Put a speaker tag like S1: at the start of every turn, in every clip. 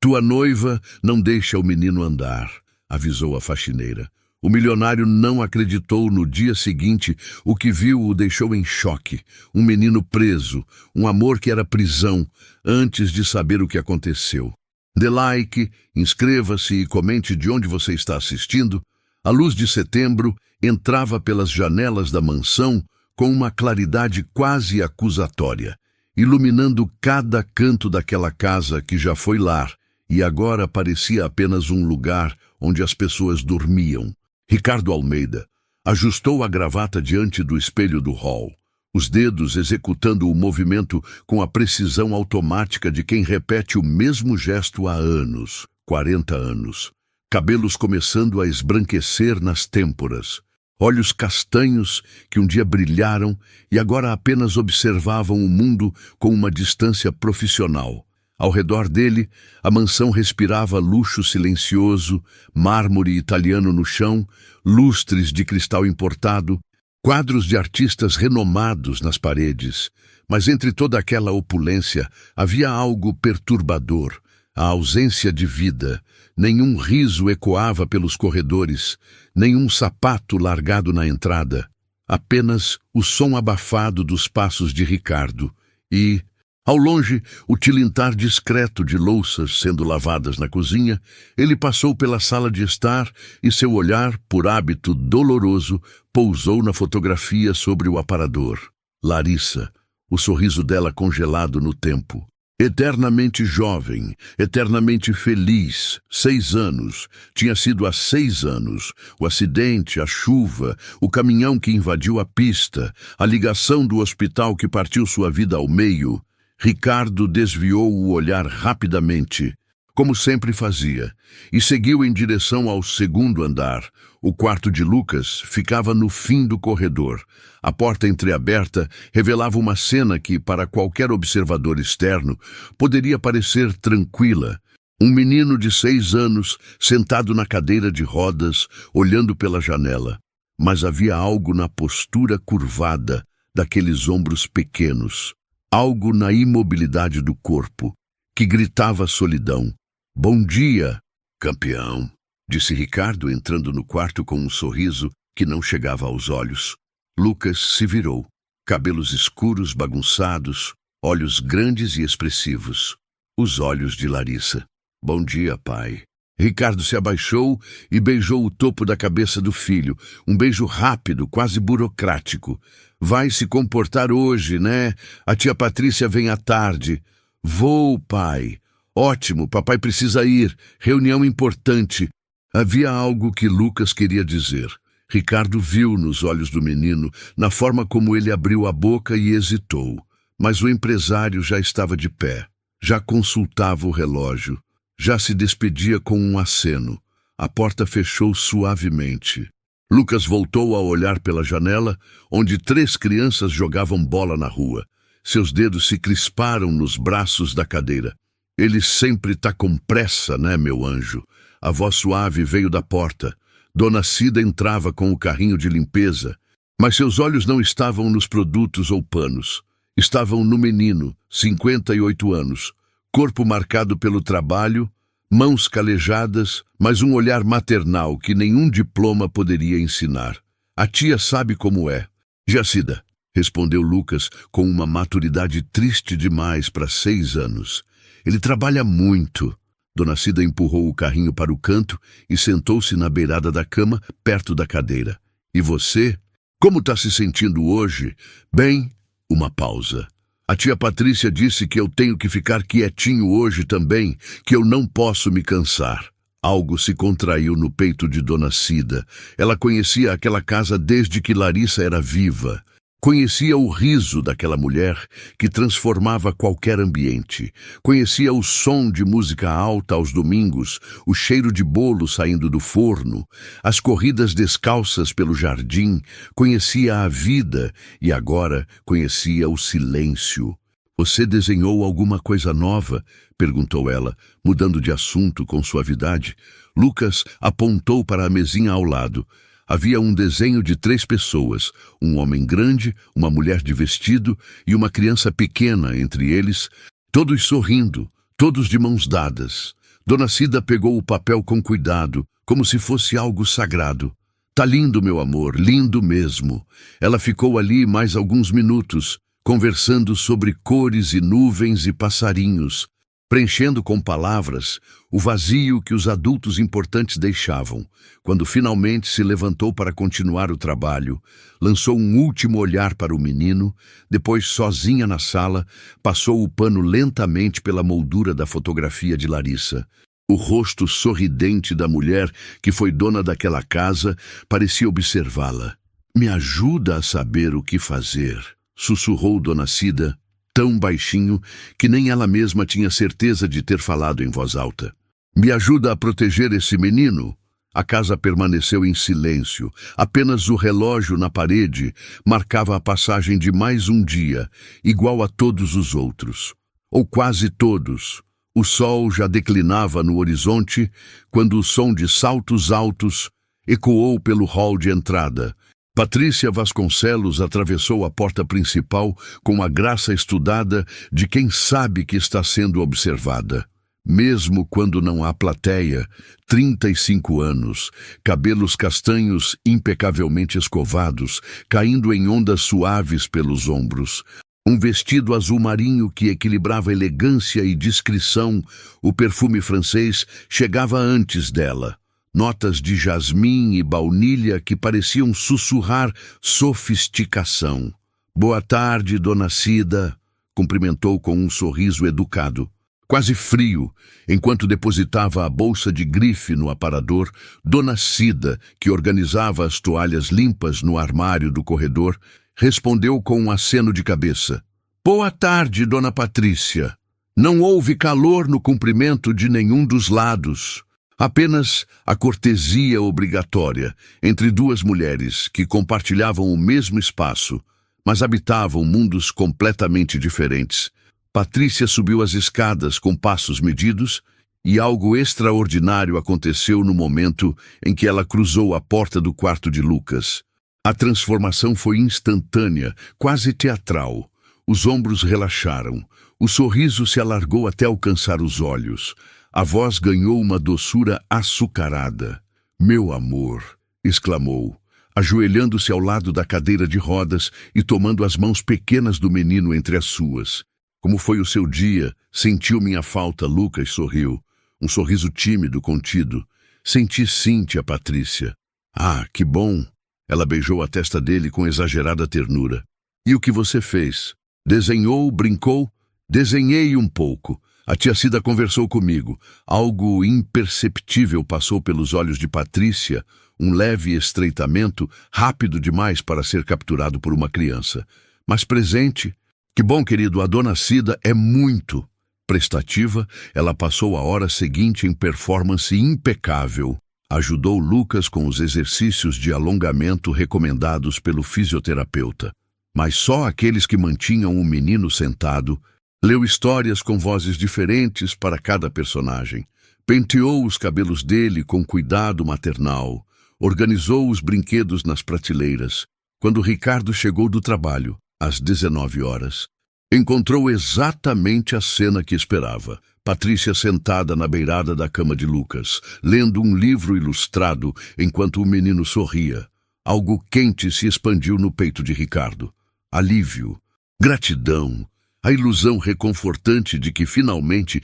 S1: Tua noiva não deixa o menino andar, avisou a faxineira. O milionário não acreditou. No dia seguinte. O que viu o deixou em choque. Um menino preso, um amor que era prisão, antes de saber o que aconteceu. Dê like, inscreva-se e comente de onde você está assistindo. A luz de setembro entrava pelas janelas da mansão com uma claridade quase acusatória, iluminando cada canto daquela casa que já foi lar e agora parecia apenas um lugar onde as pessoas dormiam. Ricardo Almeida ajustou a gravata diante do espelho do hall, os dedos executando o movimento com a precisão automática de quem repete o mesmo gesto há anos, 40 anos. Cabelos começando a esbranquecer nas têmporas, olhos castanhos que um dia brilharam e agora apenas observavam o mundo com uma distância profissional. Ao redor dele, a mansão respirava luxo silencioso, mármore italiano no chão, lustres de cristal importado, quadros de artistas renomados nas paredes. Mas entre toda aquela opulência havia algo perturbador, a ausência de vida. Nenhum riso ecoava pelos corredores, nenhum sapato largado na entrada. Apenas o som abafado dos passos de Ricardo e, ao longe, o tilintar discreto de louças sendo lavadas na cozinha. Ele passou pela sala de estar e seu olhar, por hábito doloroso, pousou na fotografia sobre o aparador. Larissa, o sorriso dela congelado no tempo. Eternamente jovem, eternamente feliz. 6 anos. Tinha sido há 6 anos. O acidente, a chuva, o caminhão que invadiu a pista, a ligação do hospital que partiu sua vida ao meio. Ricardo desviou o olhar rapidamente, como sempre fazia, e seguiu em direção ao segundo andar. O quarto de Lucas ficava no fim do corredor. A porta entreaberta revelava uma cena que, para qualquer observador externo, poderia parecer tranquila. Um menino de 6 anos, sentado na cadeira de rodas, olhando pela janela. Mas havia algo na postura curvada daqueles ombros pequenos. Algo na imobilidade do corpo, que gritava solidão. Bom dia, campeão, disse Ricardo, entrando no quarto com um sorriso que não chegava aos olhos. Lucas se virou, cabelos escuros bagunçados, olhos grandes e expressivos. Os olhos de Larissa. Bom dia, pai. Ricardo se abaixou e beijou o topo da cabeça do filho, um beijo rápido, quase burocrático. Vai se comportar hoje, né? A tia Patrícia vem à tarde. Vou, pai. Ótimo, papai precisa ir. Reunião importante. Havia algo que Lucas queria dizer. Ricardo viu nos olhos do menino, na forma como ele abriu a boca e hesitou. Mas o empresário já estava de pé. Já consultava o relógio. Já se despedia com um aceno. A porta fechou suavemente. Lucas voltou a olhar pela janela, onde 3 crianças jogavam bola na rua. Seus dedos se crisparam nos braços da cadeira. Ele sempre tá com pressa, né, meu anjo? A voz suave veio da porta. Dona Cida entrava com o carrinho de limpeza, mas seus olhos não estavam nos produtos ou panos. Estavam no menino, 58 anos, corpo marcado pelo trabalho, mãos calejadas, mas um olhar maternal que nenhum diploma poderia ensinar. A tia sabe como é. Jacida, respondeu Lucas com uma maturidade triste demais para 6 anos. Ele trabalha muito. Dona Cida empurrou o carrinho para o canto e sentou-se na beirada da cama, perto da cadeira. E você? Como está se sentindo hoje? Bem, uma pausa. A tia Patrícia disse que eu tenho que ficar quietinho hoje também, que eu não posso me cansar. Algo se contraiu no peito de Dona Cida. Ela conhecia aquela casa desde que Larissa era viva. Conhecia o riso daquela mulher que transformava qualquer ambiente. Conhecia o som de música alta aos domingos, o cheiro de bolo saindo do forno, as corridas descalças pelo jardim. Conhecia a vida e agora conhecia o silêncio. Você desenhou alguma coisa nova? Perguntou ela, mudando de assunto com suavidade. Lucas apontou para a mesinha ao lado. Havia um desenho de 3 pessoas, um homem grande, uma mulher de vestido e uma criança pequena entre eles, todos sorrindo, todos de mãos dadas. Dona Cida pegou o papel com cuidado, como se fosse algo sagrado. Tá lindo, meu amor, lindo mesmo. Ela ficou ali mais alguns minutos, conversando sobre cores e nuvens e passarinhos, preenchendo com palavras o vazio que os adultos importantes deixavam. Quando finalmente se levantou para continuar o trabalho, lançou um último olhar para o menino, depois, sozinha na sala, passou o pano lentamente pela moldura da fotografia de Larissa. O rosto sorridente da mulher que foi dona daquela casa parecia observá-la. «Me ajuda a saber o que fazer», sussurrou Dona Cida, tão baixinho que nem ela mesma tinha certeza de ter falado em voz alta. «Me ajuda a proteger esse menino?» A casa permaneceu em silêncio. Apenas o relógio na parede marcava a passagem de mais um dia, igual a todos os outros. Ou quase todos. O sol já declinava no horizonte quando o som de saltos altos ecoou pelo hall de entrada. Patrícia Vasconcelos atravessou a porta principal com a graça estudada de quem sabe que está sendo observada. Mesmo quando não há plateia, 35 anos, cabelos castanhos impecavelmente escovados, caindo em ondas suaves pelos ombros. Um vestido azul marinho que equilibrava elegância e discrição, o perfume francês chegava antes dela. Notas de jasmim e baunilha que pareciam sussurrar sofisticação. «Boa tarde, Dona Cida», cumprimentou com um sorriso educado. Quase frio, enquanto depositava a bolsa de grife no aparador, Dona Cida, que organizava as toalhas limpas no armário do corredor, respondeu com um aceno de cabeça. «Boa tarde, Dona Patrícia. Não houve calor no cumprimento de nenhum dos lados. Apenas a cortesia obrigatória entre duas mulheres que compartilhavam o mesmo espaço, mas habitavam mundos completamente diferentes. Patrícia subiu as escadas com passos medidos e algo extraordinário aconteceu no momento em que ela cruzou a porta do quarto de Lucas. A transformação foi instantânea, quase teatral. Os ombros relaxaram, o sorriso se alargou até alcançar os olhos. A voz ganhou uma doçura açucarada. «Meu amor», exclamou, ajoelhando-se ao lado da cadeira de rodas e tomando as mãos pequenas do menino entre as suas. «Como foi o seu dia? Sentiu minha falta?» Lucas sorriu. Um sorriso tímido, contido. «Senti sim, tia Patrícia». «Ah, que bom!» Ela beijou a testa dele com exagerada ternura. «E o que você fez? Desenhou, brincou?» «Desenhei um pouco. A tia Cida conversou comigo. Algo imperceptível passou pelos olhos de Patrícia, um leve estreitamento, rápido demais para ser capturado por uma criança. Mas presente. Que bom, querido, a Dona Cida é muito prestativa. Ela passou a hora seguinte em performance impecável. Ajudou Lucas com os exercícios de alongamento recomendados pelo fisioterapeuta. Mas só aqueles que mantinham o menino sentado. Leu histórias com vozes diferentes para cada personagem. Penteou os cabelos dele com cuidado maternal. Organizou os brinquedos nas prateleiras. Quando Ricardo chegou do trabalho, às 19 horas, encontrou exatamente a cena que esperava. Patrícia sentada na beirada da cama de Lucas, lendo um livro ilustrado enquanto o menino sorria. Algo quente se expandiu no peito de Ricardo. Alívio, gratidão, a ilusão reconfortante de que finalmente,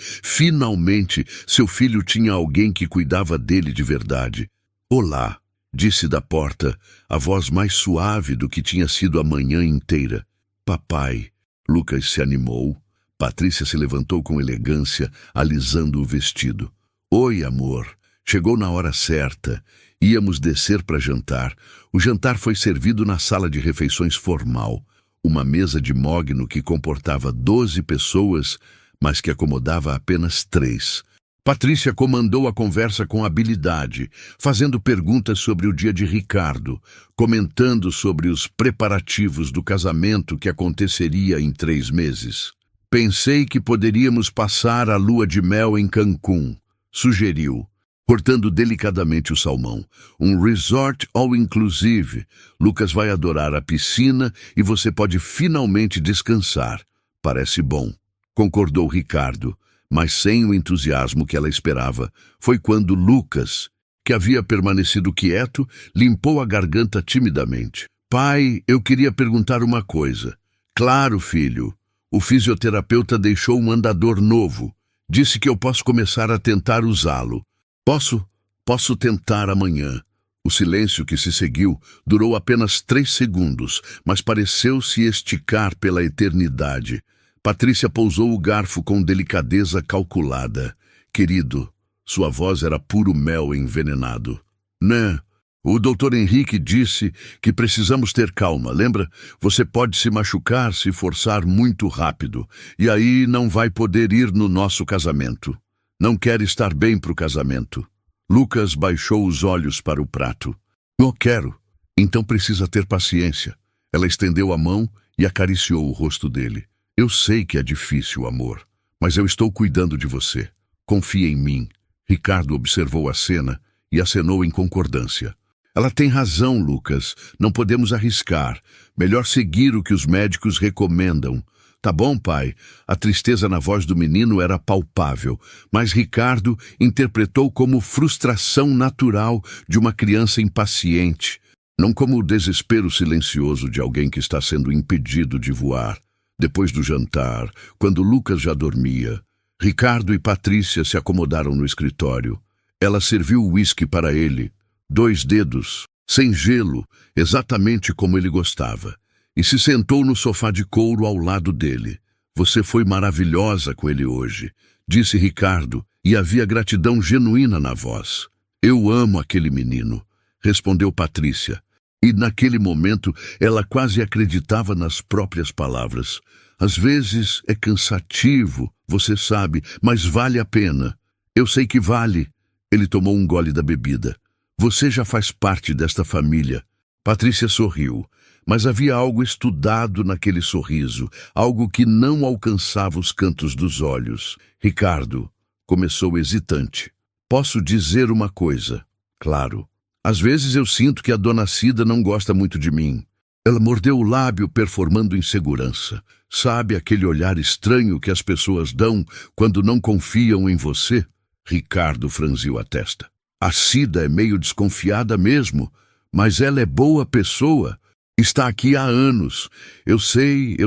S1: seu filho tinha alguém que cuidava dele de verdade. «Olá», disse da porta, a voz mais suave do que tinha sido a manhã inteira. «Papai». Lucas se animou. Patrícia se levantou com elegância, alisando o vestido. «Oi, amor. Chegou na hora certa. Íamos descer para jantar. O jantar foi servido na sala de refeições formal. Uma mesa de mogno que comportava 12 pessoas, mas que acomodava apenas 3. Patrícia comandou a conversa com habilidade, fazendo perguntas sobre o dia de Ricardo, comentando sobre os preparativos do casamento que aconteceria em 3 meses. «Pensei que poderíamos passar a lua de mel em Cancún», sugeriu, cortando delicadamente o salmão. «Um resort all-inclusive. Lucas vai adorar a piscina e você pode finalmente descansar. Parece bom», concordou Ricardo, mas sem o entusiasmo que ela esperava. Foi quando Lucas, que havia permanecido quieto, limpou a garganta timidamente. Pai, eu queria perguntar uma coisa. Claro, filho. O fisioterapeuta deixou um andador novo. Disse que eu posso começar a tentar usá-lo. Posso tentar amanhã. O silêncio que se seguiu durou apenas 3 segundos, mas pareceu se esticar pela eternidade. Patrícia pousou o garfo com delicadeza calculada. Querido, sua voz era puro mel envenenado. Né? O Dr. Henrique disse que precisamos ter calma, lembra? Você pode se machucar se forçar muito rápido, e aí não vai poder ir no nosso casamento. Não quer estar bem para o casamento. Lucas baixou os olhos para o prato. Eu quero. Então precisa ter paciência. Ela estendeu a mão e acariciou o rosto dele. Eu sei que é difícil, amor, mas eu estou cuidando de você. Confia em mim. Ricardo observou a cena e acenou em concordância. Ela tem razão, Lucas. Não podemos arriscar. Melhor seguir o que os médicos recomendam. Tá bom, pai. A tristeza na voz do menino era palpável, mas Ricardo interpretou como frustração natural de uma criança impaciente, não como o desespero silencioso de alguém que está sendo impedido de voar. Depois do jantar, quando Lucas já dormia, Ricardo e Patrícia se acomodaram no escritório. Ela serviu o uísque para ele, 2 dedos, sem gelo, exatamente como ele gostava, e se sentou no sofá de couro ao lado dele. Você foi maravilhosa com ele hoje, disse Ricardo, e havia gratidão genuína na voz. Eu amo aquele menino, respondeu Patrícia, e naquele momento ela quase acreditava nas próprias palavras. Às vezes é cansativo, você sabe, mas vale a pena. Eu sei que vale. Ele tomou um gole da bebida. Você já faz parte desta família. Patrícia sorriu, mas havia algo estudado naquele sorriso, algo que não alcançava os cantos dos olhos. Ricardo começou hesitante. Posso dizer uma coisa? Claro. Às vezes eu sinto que a dona Cida não gosta muito de mim. Ela mordeu o lábio, performando insegurança. Sabe aquele olhar estranho que as pessoas dão quando não confiam em você? Ricardo franziu a testa. A Cida é meio desconfiada mesmo, mas ela é boa pessoa. Está aqui há anos. Eu sei.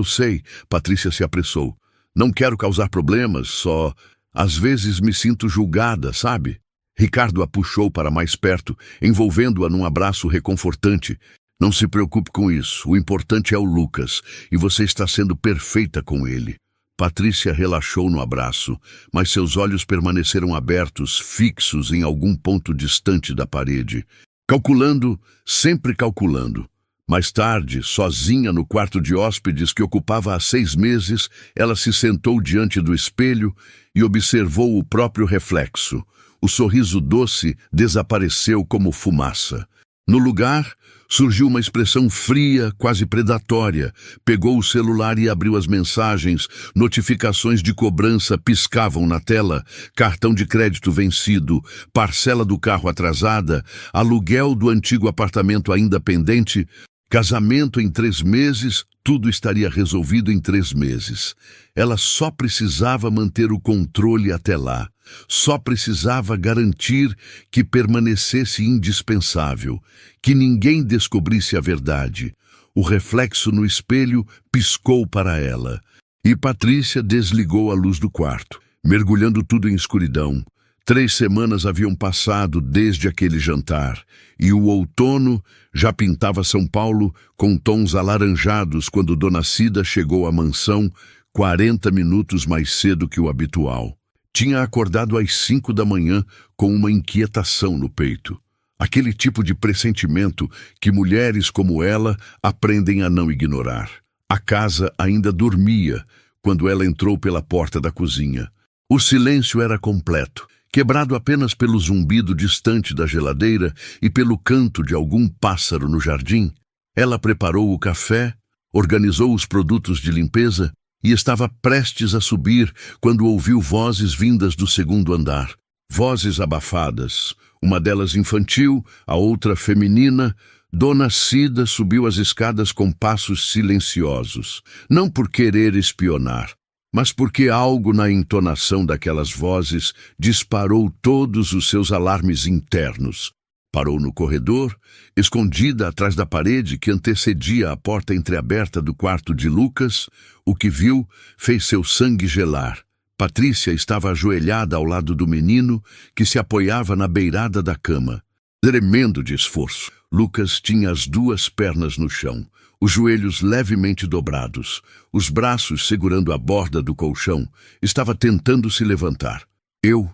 S1: Patrícia se apressou. Não quero causar problemas, só... Às vezes me sinto julgada, sabe? Ricardo a puxou para mais perto, envolvendo-a num abraço reconfortante. Não se preocupe com isso. O importante é o Lucas, e você está sendo perfeita com ele. Patrícia relaxou no abraço, mas seus olhos permaneceram abertos, fixos em algum ponto distante da parede. Calculando, sempre calculando. Mais tarde, sozinha no quarto de hóspedes que ocupava há 6 meses, ela se sentou diante do espelho e observou o próprio reflexo. O sorriso doce desapareceu como fumaça. No lugar, surgiu uma expressão fria, quase predatória. Pegou o celular e abriu as mensagens. Notificações de cobrança piscavam na tela. Cartão de crédito vencido, parcela do carro atrasada, aluguel do antigo apartamento ainda pendente, casamento em 3 meses, tudo estaria resolvido em 3 meses. Ela só precisava manter o controle até lá. Só precisava garantir que permanecesse indispensável, que ninguém descobrisse a verdade. O reflexo no espelho piscou para ela, e Patrícia desligou a luz do quarto, mergulhando tudo em escuridão. 3 semanas haviam passado desde aquele jantar, e o outono já pintava São Paulo com tons alaranjados quando Dona Cida chegou à mansão 40 minutos mais cedo que o habitual. Tinha acordado às 5 da manhã com uma inquietação no peito. Aquele tipo de pressentimento que mulheres como ela aprendem a não ignorar. A casa ainda dormia quando ela entrou pela porta da cozinha. O silêncio era completo, quebrado apenas pelo zumbido distante da geladeira e pelo canto de algum pássaro no jardim. Ela preparou o café, organizou os produtos de limpeza e estava prestes a subir quando ouviu vozes vindas do 2º andar. Vozes abafadas, uma delas infantil, a outra feminina. Dona Cida subiu as escadas com passos silenciosos, não por querer espionar, mas porque algo na entonação daquelas vozes disparou todos os seus alarmes internos. Parou no corredor, escondida atrás da parede que antecedia a porta entreaberta do quarto de Lucas. O que viu fez seu sangue gelar. Patrícia estava ajoelhada ao lado do menino, que se apoiava na beirada da cama. Tremendo de esforço, Lucas tinha as duas pernas no chão, os joelhos levemente dobrados, os braços segurando a borda do colchão. Estava tentando se levantar. Eu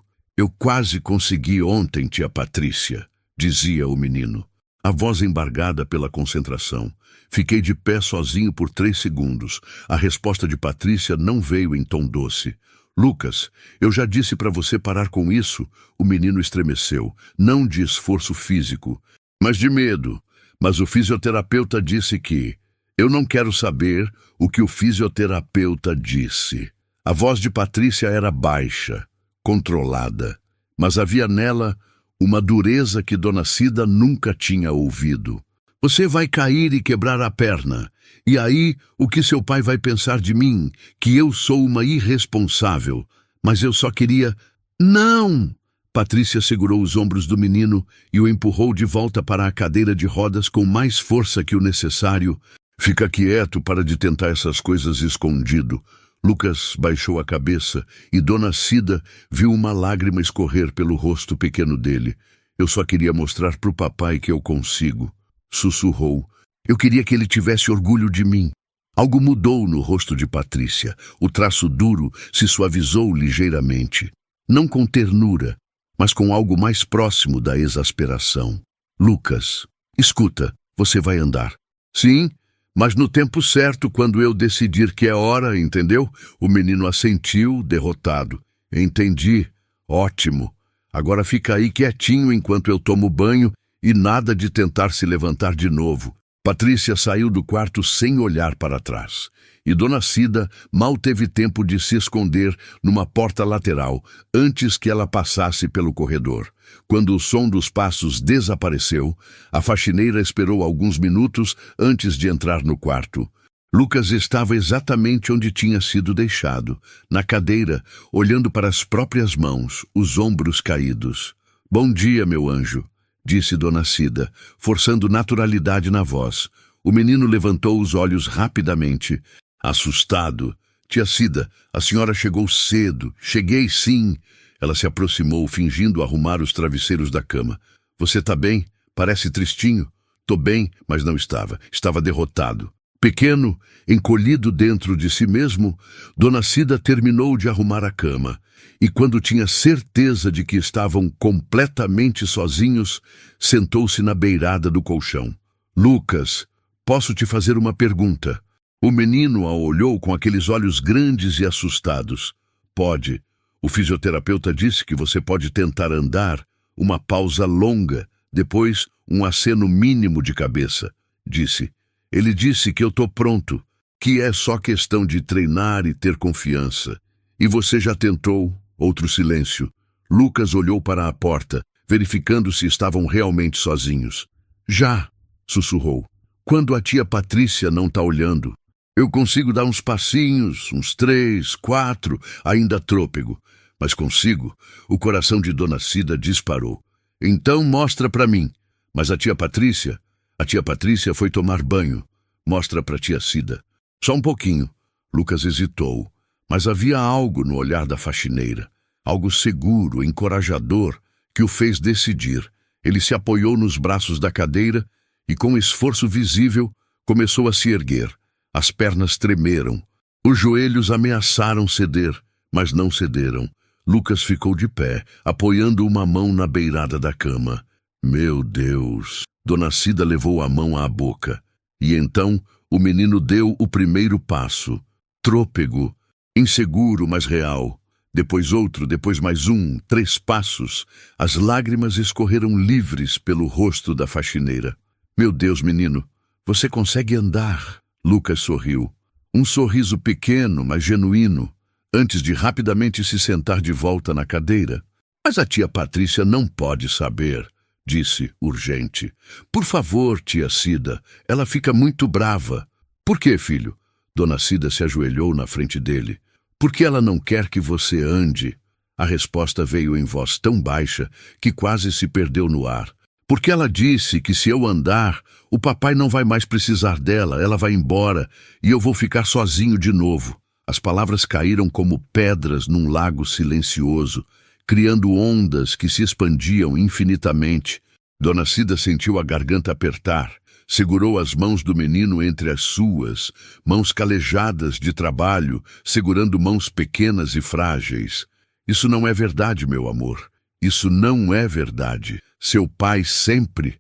S1: quase consegui ontem, tia Patrícia, dizia o menino, a voz embargada pela concentração. Fiquei de pé sozinho por 3 segundos. A resposta de Patrícia não veio em tom doce. Lucas, eu já disse para você parar com isso. O menino estremeceu, não de esforço físico, mas de medo. Mas o fisioterapeuta disse que... Eu não quero saber o que o fisioterapeuta disse. A voz de Patrícia era baixa, controlada, mas havia nela uma dureza que Dona Cida nunca tinha ouvido. Você vai cair e quebrar a perna. E aí, o que seu pai vai pensar de mim? Que eu sou uma irresponsável. Mas eu só queria... Não! Patrícia segurou os ombros do menino e o empurrou de volta para a cadeira de rodas com mais força que o necessário. Fica quieto, para de tentar essas coisas escondido. Lucas baixou a cabeça e Dona Cida viu uma lágrima escorrer pelo rosto pequeno dele. Eu só queria mostrar pro papai que eu consigo, sussurrou. Eu queria que ele tivesse orgulho de mim. Algo mudou no rosto de Patrícia. O traço duro se suavizou ligeiramente. Não com ternura, mas com algo mais próximo da exasperação. Lucas, escuta, você vai andar. Sim, mas no tempo certo, quando eu decidir que é hora, entendeu? O menino assentiu, derrotado. Entendi. Ótimo. Agora fica aí quietinho enquanto eu tomo banho e nada de tentar se levantar de novo. Patrícia saiu do quarto sem olhar para trás. E Dona Cida mal teve tempo de se esconder numa porta lateral antes que ela passasse pelo corredor. Quando o som dos passos desapareceu, a faxineira esperou alguns minutos antes de entrar no quarto. Lucas estava exatamente onde tinha sido deixado, na cadeira, olhando para as próprias mãos, os ombros caídos. Bom dia, meu anjo, disse Dona Cida, forçando naturalidade na voz. O menino levantou os olhos rapidamente, assustado. Tia Cida, a senhora chegou cedo. Cheguei, sim. Ela se aproximou, fingindo arrumar os travesseiros da cama. Você tá bem? Parece tristinho. Tô bem, mas não estava. Estava derrotado. Pequeno, encolhido dentro de si mesmo, Dona Cida terminou de arrumar a cama. E quando tinha certeza de que estavam completamente sozinhos, sentou-se na beirada do colchão. Lucas, posso te fazer uma pergunta? O menino a olhou com aqueles olhos grandes e assustados. Pode. O fisioterapeuta disse que você pode tentar andar. Uma pausa longa, depois um aceno mínimo de cabeça. Disse. Ele disse que eu tô pronto, que é só questão de treinar e ter confiança. E você já tentou? Outro silêncio. Lucas olhou para a porta, verificando se estavam realmente sozinhos. Já, sussurrou. Quando a tia Patrícia não tá olhando. Eu consigo dar uns passinhos, uns 3, 4, ainda trôpego. Mas consigo. O coração de Dona Cida disparou. Então mostra para mim. Mas a tia Patrícia foi tomar banho. Mostra para tia Cida. Só um pouquinho. Lucas hesitou. Mas havia algo no olhar da faxineira. Algo seguro, encorajador, que o fez decidir. Ele se apoiou nos braços da cadeira e, com esforço visível, começou a se erguer. As pernas tremeram. Os joelhos ameaçaram ceder, mas não cederam. Lucas ficou de pé, apoiando uma mão na beirada da cama. Meu Deus! Dona Cida levou a mão à boca. E então o menino deu o primeiro passo. Trôpego, inseguro, mas real. Depois outro, depois mais um, 3 passos. As lágrimas escorreram livres pelo rosto da faxineira. Meu Deus, menino, você consegue andar. Lucas sorriu. Um sorriso pequeno, mas genuíno, antes de rapidamente se sentar de volta na cadeira. Mas a tia Patrícia não pode saber, disse, urgente. Por favor, tia Cida, ela fica muito brava. Por quê, filho? Dona Cida se ajoelhou na frente dele. Por que ela não quer que você ande? A resposta veio em voz tão baixa que quase se perdeu no ar. Porque ela disse que se eu andar, o papai não vai mais precisar dela, ela vai embora e eu vou ficar sozinho de novo. As palavras caíram como pedras num lago silencioso, criando ondas que se expandiam infinitamente. Dona Cida sentiu a garganta apertar, segurou as mãos do menino entre as suas, mãos calejadas de trabalho, segurando mãos pequenas e frágeis. Isso não é verdade, meu amor. Isso não é verdade. Seu pai sempre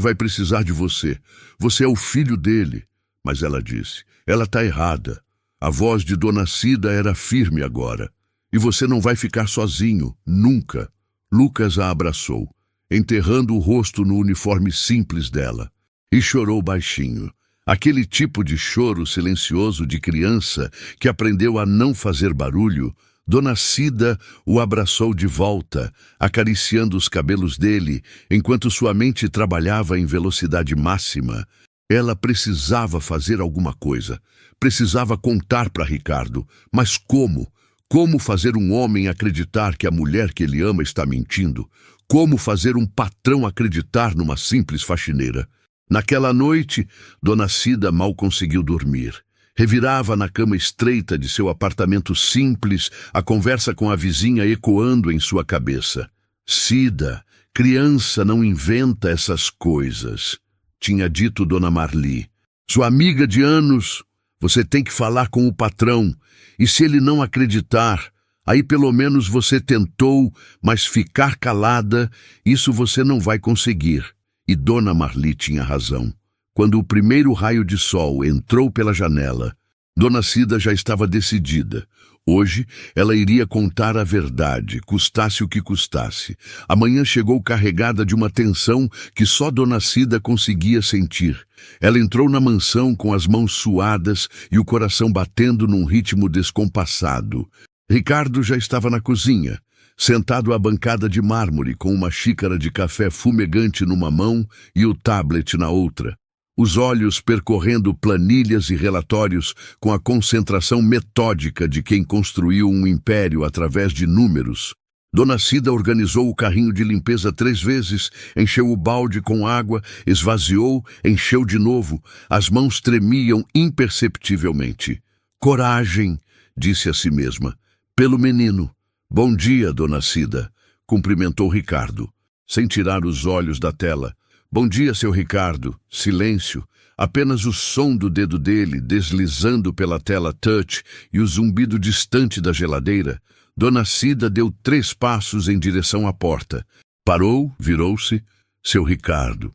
S1: vai precisar de você. Você é o filho dele. Mas ela disse, ela está errada. A voz de Dona Cida era firme agora. E você não vai ficar sozinho, nunca. Lucas a abraçou, enterrando o rosto no uniforme simples dela. E chorou baixinho. Aquele tipo de choro silencioso de criança que aprendeu a não fazer barulho. Dona Cida o abraçou de volta, acariciando os cabelos dele, enquanto sua mente trabalhava em velocidade máxima. Ela precisava fazer alguma coisa. Precisava contar para Ricardo. Mas como? Como fazer um homem acreditar que a mulher que ele ama está mentindo? Como fazer um patrão acreditar numa simples faxineira? Naquela noite, Dona Cida mal conseguiu dormir. Revirava na cama estreita de seu apartamento simples, a conversa com a vizinha ecoando em sua cabeça. Cida, criança não inventa essas coisas, tinha dito Dona Marli. Sua amiga de anos, você tem que falar com o patrão, e se ele não acreditar, aí pelo menos você tentou, mas ficar calada, isso você não vai conseguir. E Dona Marli tinha razão. Quando o primeiro raio de sol entrou pela janela, Dona Cida já estava decidida. Hoje, ela iria contar a verdade, custasse o que custasse. A manhã chegou carregada de uma tensão que só Dona Cida conseguia sentir. Ela entrou na mansão com as mãos suadas e o coração batendo num ritmo descompassado. Ricardo já estava na cozinha, sentado à bancada de mármore com uma xícara de café fumegante numa mão e o tablet na outra. Os olhos percorrendo planilhas e relatórios com a concentração metódica de quem construiu um império através de números. Dona Cida organizou o carrinho de limpeza 3 vezes, encheu o balde com água, esvaziou, encheu de novo. As mãos tremiam imperceptivelmente. Coragem, disse a si mesma. Pelo menino. Bom dia, Dona Cida, cumprimentou Ricardo, sem tirar os olhos da tela. Bom dia, seu Ricardo. Silêncio. Apenas o som do dedo dele deslizando pela tela touch e o zumbido distante da geladeira. Dona Cida deu 3 passos em direção à porta. Parou, virou-se. Seu Ricardo.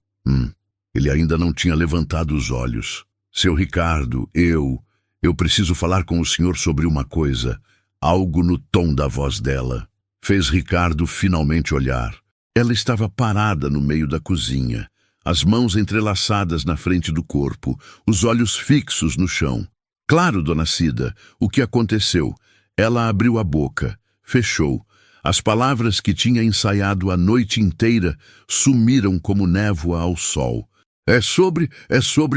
S1: Ele ainda não tinha levantado os olhos. Seu Ricardo, eu preciso falar com o senhor sobre uma coisa. Algo no tom da voz dela fez Ricardo finalmente olhar. Ela estava parada no meio da cozinha, as mãos entrelaçadas na frente do corpo, os olhos fixos no chão. Claro, Dona Cida, o que aconteceu? Ela abriu a boca, fechou. As palavras que tinha ensaiado a noite inteira sumiram como névoa ao sol. É sobre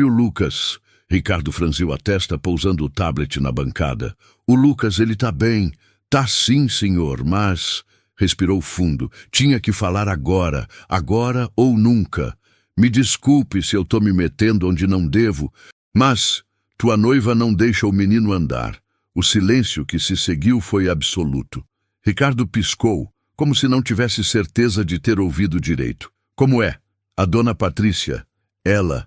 S1: o Lucas. Ricardo franziu a testa, pousando o tablet na bancada. O Lucas, ele tá bem. Tá sim, senhor, mas... Respirou fundo. Tinha que falar agora ou nunca. Me desculpe se eu tô me metendo onde não devo, mas tua noiva não deixa o menino andar. O silêncio que se seguiu foi absoluto. Ricardo piscou, como se não tivesse certeza de ter ouvido direito. Como é? A dona Patrícia, ela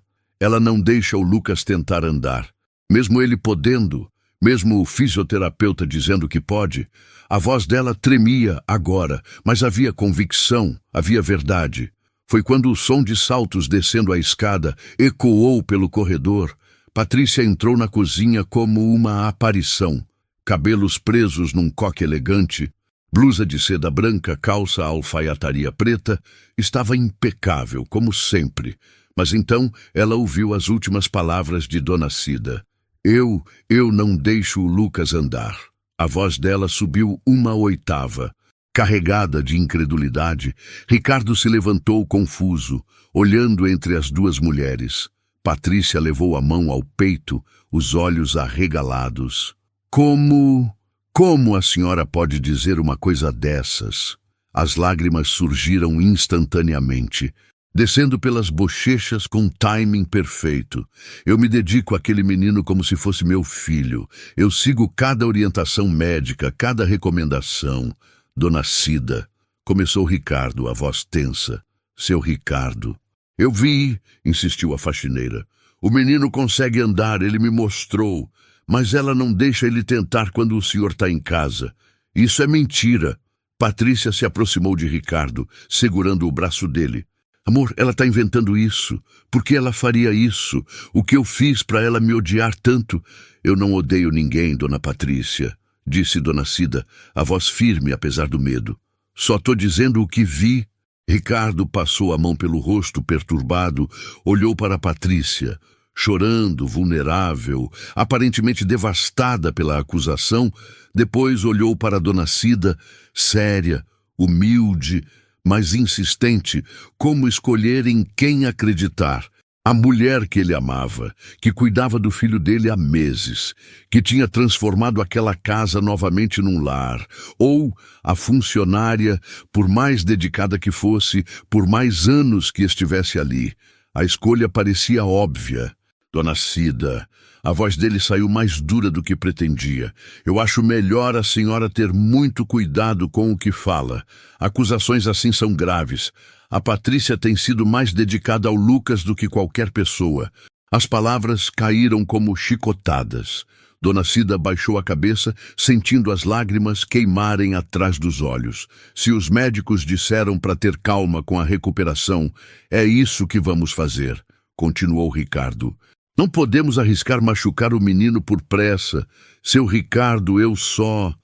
S1: não deixa o Lucas tentar andar. Mesmo ele podendo, mesmo o fisioterapeuta dizendo que pode, a voz dela tremia agora, mas havia convicção, havia verdade. Foi quando o som de saltos descendo a escada ecoou pelo corredor. Patrícia entrou na cozinha como uma aparição. Cabelos presos num coque elegante, blusa de seda branca, calça alfaiataria preta, estava impecável, como sempre. Mas então ela ouviu as últimas palavras de Dona Cida. Eu não deixo o Lucas andar. A voz dela subiu 1/8. Carregada de incredulidade, Ricardo se levantou confuso, olhando entre as 2 mulheres. Patrícia levou a mão ao peito, os olhos arregalados. Como Como a senhora pode dizer uma coisa dessas? As lágrimas surgiram instantaneamente, descendo pelas bochechas com um timing perfeito. Eu me dedico àquele menino como se fosse meu filho. Eu sigo cada orientação médica, cada recomendação. Dona Cida, começou Ricardo, a voz tensa. Seu Ricardo. Eu vi, insistiu a faxineira. O menino consegue andar, ele me mostrou. Mas ela não deixa ele tentar quando o senhor está em casa. Isso é mentira. Patrícia se aproximou de Ricardo, segurando o braço dele. Amor, ela está inventando isso. Por que ela faria isso? O que eu fiz para ela me odiar tanto? Eu não odeio ninguém, dona Patrícia, disse dona Cida, a voz firme apesar do medo. Só estou dizendo o que vi. Ricardo passou a mão pelo rosto perturbado, olhou para Patrícia, chorando, vulnerável, aparentemente devastada pela acusação, depois olhou para dona Cida, séria, humilde, mas insistente, como escolher em quem acreditar. A mulher que ele amava, que cuidava do filho dele há meses, que tinha transformado aquela casa novamente num lar, ou a funcionária, por mais dedicada que fosse, por mais anos que estivesse ali. A escolha parecia óbvia. Dona Cida, a voz dele saiu mais dura do que pretendia. Eu acho melhor a senhora ter muito cuidado com o que fala. Acusações assim são graves. A Patrícia tem sido mais dedicada ao Lucas do que qualquer pessoa. As palavras caíram como chicotadas. Dona Cida baixou a cabeça, sentindo as lágrimas queimarem atrás dos olhos. Se os médicos disseram para ter calma com a recuperação, é isso que vamos fazer, continuou Ricardo. Não podemos arriscar machucar o menino por pressa. Seu Ricardo, eu só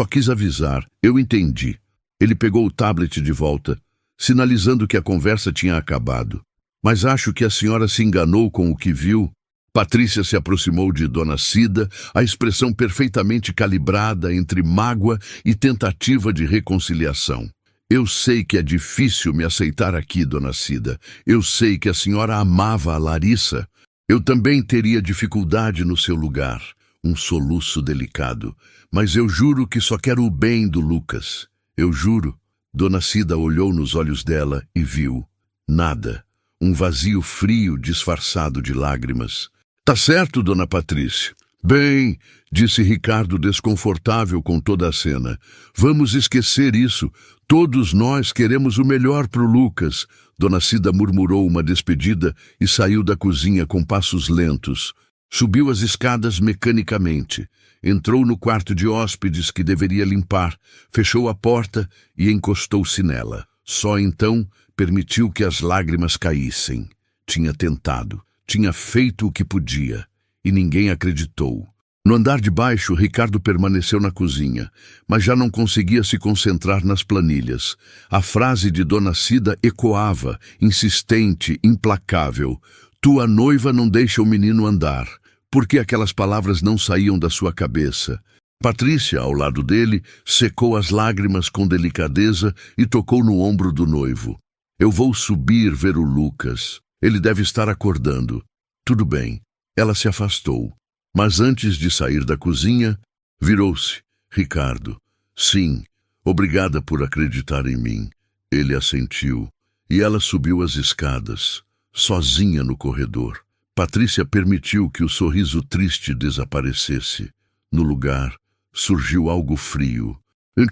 S1: quis avisar. Eu entendi. Ele pegou o tablet de volta, sinalizando que a conversa tinha acabado. Mas acho que a senhora se enganou com o que viu. Patrícia se aproximou de dona Cida, a expressão perfeitamente calibrada entre mágoa e tentativa de reconciliação. Eu sei que é difícil me aceitar aqui, dona Cida. Eu sei que a senhora amava a Larissa. Eu também teria dificuldade no seu lugar, um soluço delicado, mas eu juro que só quero o bem do Lucas. Eu juro. Dona Cida olhou nos olhos dela e viu nada, um vazio frio disfarçado de lágrimas. Tá certo, dona Patrícia. Bem, disse Ricardo desconfortável com toda a cena. Vamos esquecer isso. Todos nós queremos o melhor pro Lucas. Dona Cida murmurou uma despedida e saiu da cozinha com passos lentos. Subiu as escadas mecanicamente. Entrou no quarto de hóspedes que deveria limpar, fechou a porta e encostou-se nela. Só então permitiu que as lágrimas caíssem. Tinha tentado, tinha feito o que podia, e ninguém acreditou. No andar de baixo, Ricardo permaneceu na cozinha, mas já não conseguia se concentrar nas planilhas. A frase de dona Cida ecoava, insistente, implacável. Tua noiva não deixa o menino andar. Por que aquelas palavras não saíam da sua cabeça? Patrícia, ao lado dele, secou as lágrimas com delicadeza e tocou no ombro do noivo. Eu vou subir ver o Lucas. Ele deve estar acordando. Tudo bem. Ela se afastou. Mas antes de sair da cozinha, virou-se. Ricardo. Sim, obrigada por acreditar em mim. Ele assentiu. E ela subiu as escadas, sozinha no corredor. Patrícia permitiu que o sorriso triste desaparecesse. No lugar, surgiu algo frio.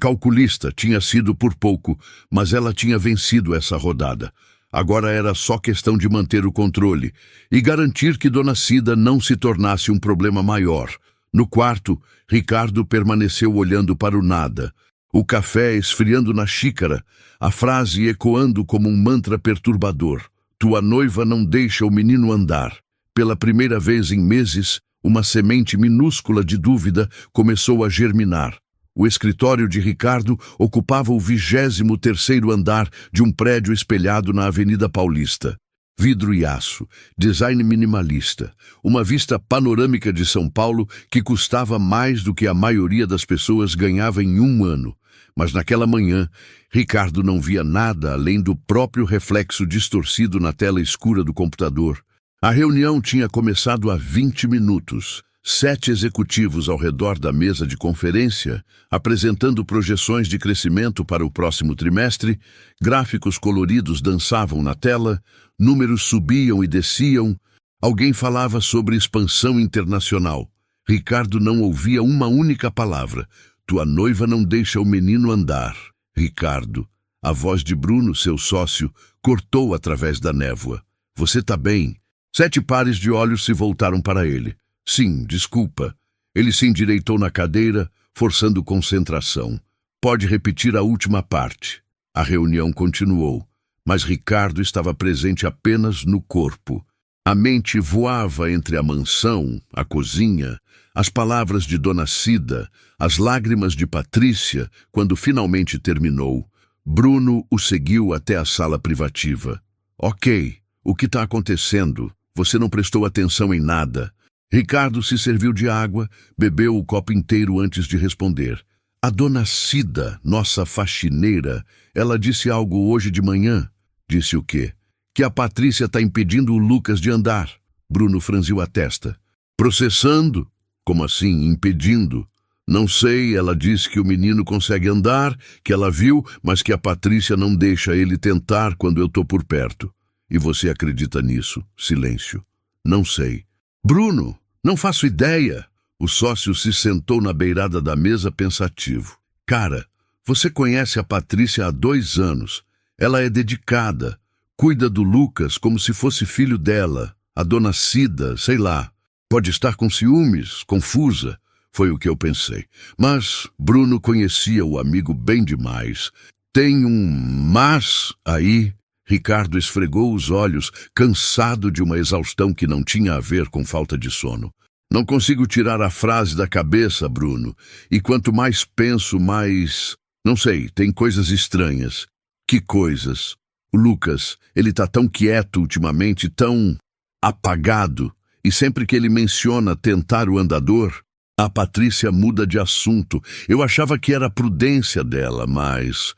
S1: Calculista, tinha sido por pouco, mas ela tinha vencido essa rodada. Agora era só questão de manter o controle e garantir que dona Cida não se tornasse um problema maior. No quarto, Ricardo permaneceu olhando para o nada. O café esfriando na xícara, a frase ecoando como um mantra perturbador. Tua noiva não deixa o menino andar. Pela primeira vez em meses, uma semente minúscula de dúvida começou a germinar. O escritório de Ricardo ocupava o 23º andar de um prédio espelhado na Avenida Paulista. Vidro e aço, design minimalista, uma vista panorâmica de São Paulo que custava mais do que a maioria das pessoas ganhava em um ano. Mas naquela manhã, Ricardo não via nada além do próprio reflexo distorcido na tela escura do computador. A reunião tinha começado há 20 minutos. 7 executivos ao redor da mesa de conferência, apresentando projeções de crescimento para o próximo trimestre, gráficos coloridos dançavam na tela, números subiam e desciam, alguém falava sobre expansão internacional. Ricardo não ouvia uma única palavra. Tua noiva não deixa o menino andar. Ricardo, a voz de Bruno, seu sócio, cortou através da névoa. Você tá bem? 7 pares de olhos se voltaram para ele. Sim, desculpa. Ele se endireitou na cadeira, forçando concentração. Pode repetir a última parte. A reunião continuou, mas Ricardo estava presente apenas no corpo. A mente voava entre a mansão, a cozinha, as palavras de Dona Cida, as lágrimas de Patrícia, quando finalmente terminou. Bruno o seguiu até a sala privativa. Ok, o que está acontecendo? Você não prestou atenção em nada. Ricardo se serviu de água, bebeu o copo inteiro antes de responder. A Dona Cida, nossa faxineira, ela disse algo hoje de manhã. Disse o quê? Que a Patrícia está impedindo o Lucas de andar. Bruno franziu a testa. Processando? Como assim, impedindo? Não sei, ela disse que o menino consegue andar, que ela viu, mas que a Patrícia não deixa ele tentar quando eu tô por perto. E você acredita nisso? Silêncio. Não sei. Bruno, não faço ideia. O sócio se sentou na beirada da mesa pensativo. Cara, você conhece a Patrícia há 2 anos. Ela é dedicada. Cuida do Lucas como se fosse filho dela. A Dona Cida, sei lá. Pode estar com ciúmes, confusa. Foi o que eu pensei. Mas Bruno conhecia o amigo bem demais. Tem um mas aí. Ricardo esfregou os olhos, cansado de uma exaustão que não tinha a ver com falta de sono. Não consigo tirar a frase da cabeça, Bruno. E quanto mais penso, mais... Não sei, tem coisas estranhas. Que coisas? O Lucas, ele tá tão quieto ultimamente, tão apagado. E sempre que ele menciona tentar o andador, a Patrícia muda de assunto. Eu achava que era a prudência dela, mas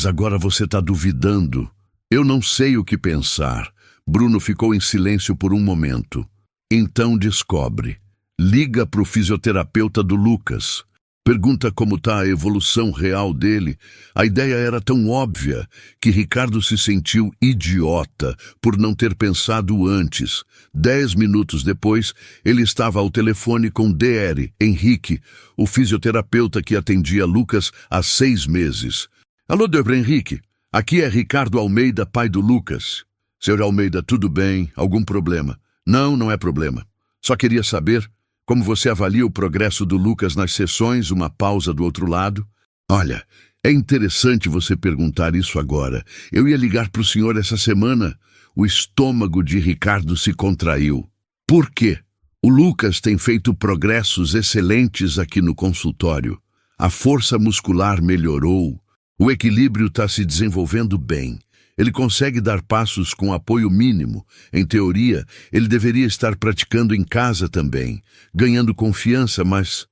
S1: agora você tá duvidando. Eu não sei o que pensar. Bruno ficou em silêncio por um momento. Então descobre. Liga para o fisioterapeuta do Lucas. Pergunta como está a evolução real dele. A ideia era tão óbvia que Ricardo se sentiu idiota por não ter pensado antes. 10 minutos depois, ele estava ao telefone com Dr. Henrique, o fisioterapeuta que atendia Lucas há 6 meses. Alô, Dr. Henrique. Aqui é Ricardo Almeida, pai do Lucas. Senhor Almeida, tudo bem? Algum problema? Não, não é problema. Só queria saber como você avalia o progresso do Lucas nas sessões, uma pausa do outro lado. Olha, é interessante você perguntar isso agora. Eu ia ligar para o senhor essa semana. O estômago de Ricardo se contraiu. Por quê? O Lucas tem feito progressos excelentes aqui no consultório. A força muscular melhorou. O equilíbrio está se desenvolvendo bem. Ele consegue dar passos com apoio mínimo. Em teoria, ele deveria estar praticando em casa também, ganhando confiança, mas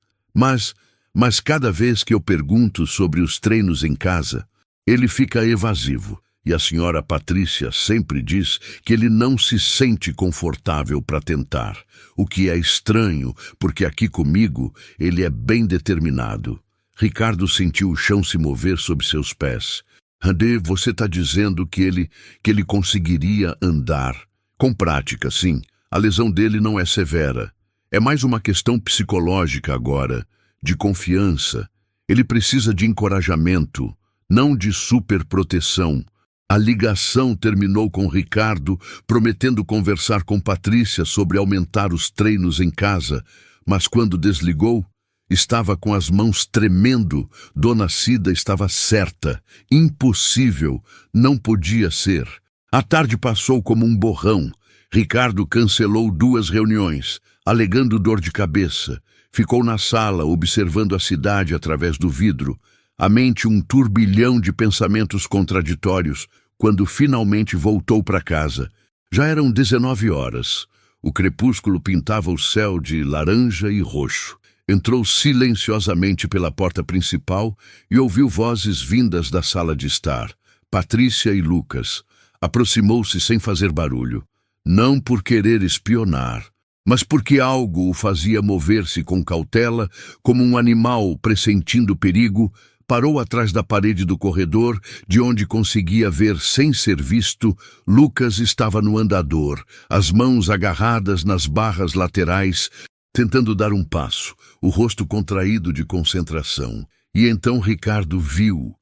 S1: cada vez que eu pergunto sobre os treinos em casa, ele fica evasivo. E a senhora Patrícia sempre diz que ele não se sente confortável para tentar, o que é estranho, porque aqui comigo ele é bem determinado. Ricardo sentiu o chão se mover sob seus pés. Randê, você está dizendo que ele conseguiria andar. Com prática, sim. A lesão dele não é severa. É mais uma questão psicológica agora, de confiança. Ele precisa de encorajamento, não de superproteção. A ligação terminou com Ricardo, prometendo conversar com Patrícia sobre aumentar os treinos em casa, mas quando desligou, estava com as mãos tremendo. Dona Cida estava certa. Impossível. Não podia ser. A tarde passou como um borrão. Ricardo cancelou 2 reuniões, alegando dor de cabeça. Ficou na sala, observando a cidade através do vidro. A mente um turbilhão de pensamentos contraditórios, quando finalmente voltou para casa. Já eram 19 horas. O crepúsculo pintava o céu de laranja e roxo. Entrou silenciosamente pela porta principal e ouviu vozes vindas da sala de estar. Patrícia e Lucas. Aproximou-se sem fazer barulho. Não por querer espionar, mas porque algo o fazia mover-se com cautela, como um animal pressentindo perigo, parou atrás da parede do corredor, de onde conseguia ver sem ser visto. Lucas estava no andador, as mãos agarradas nas barras laterais, tentando dar um passo, o rosto contraído de concentração. E então Ricardo viu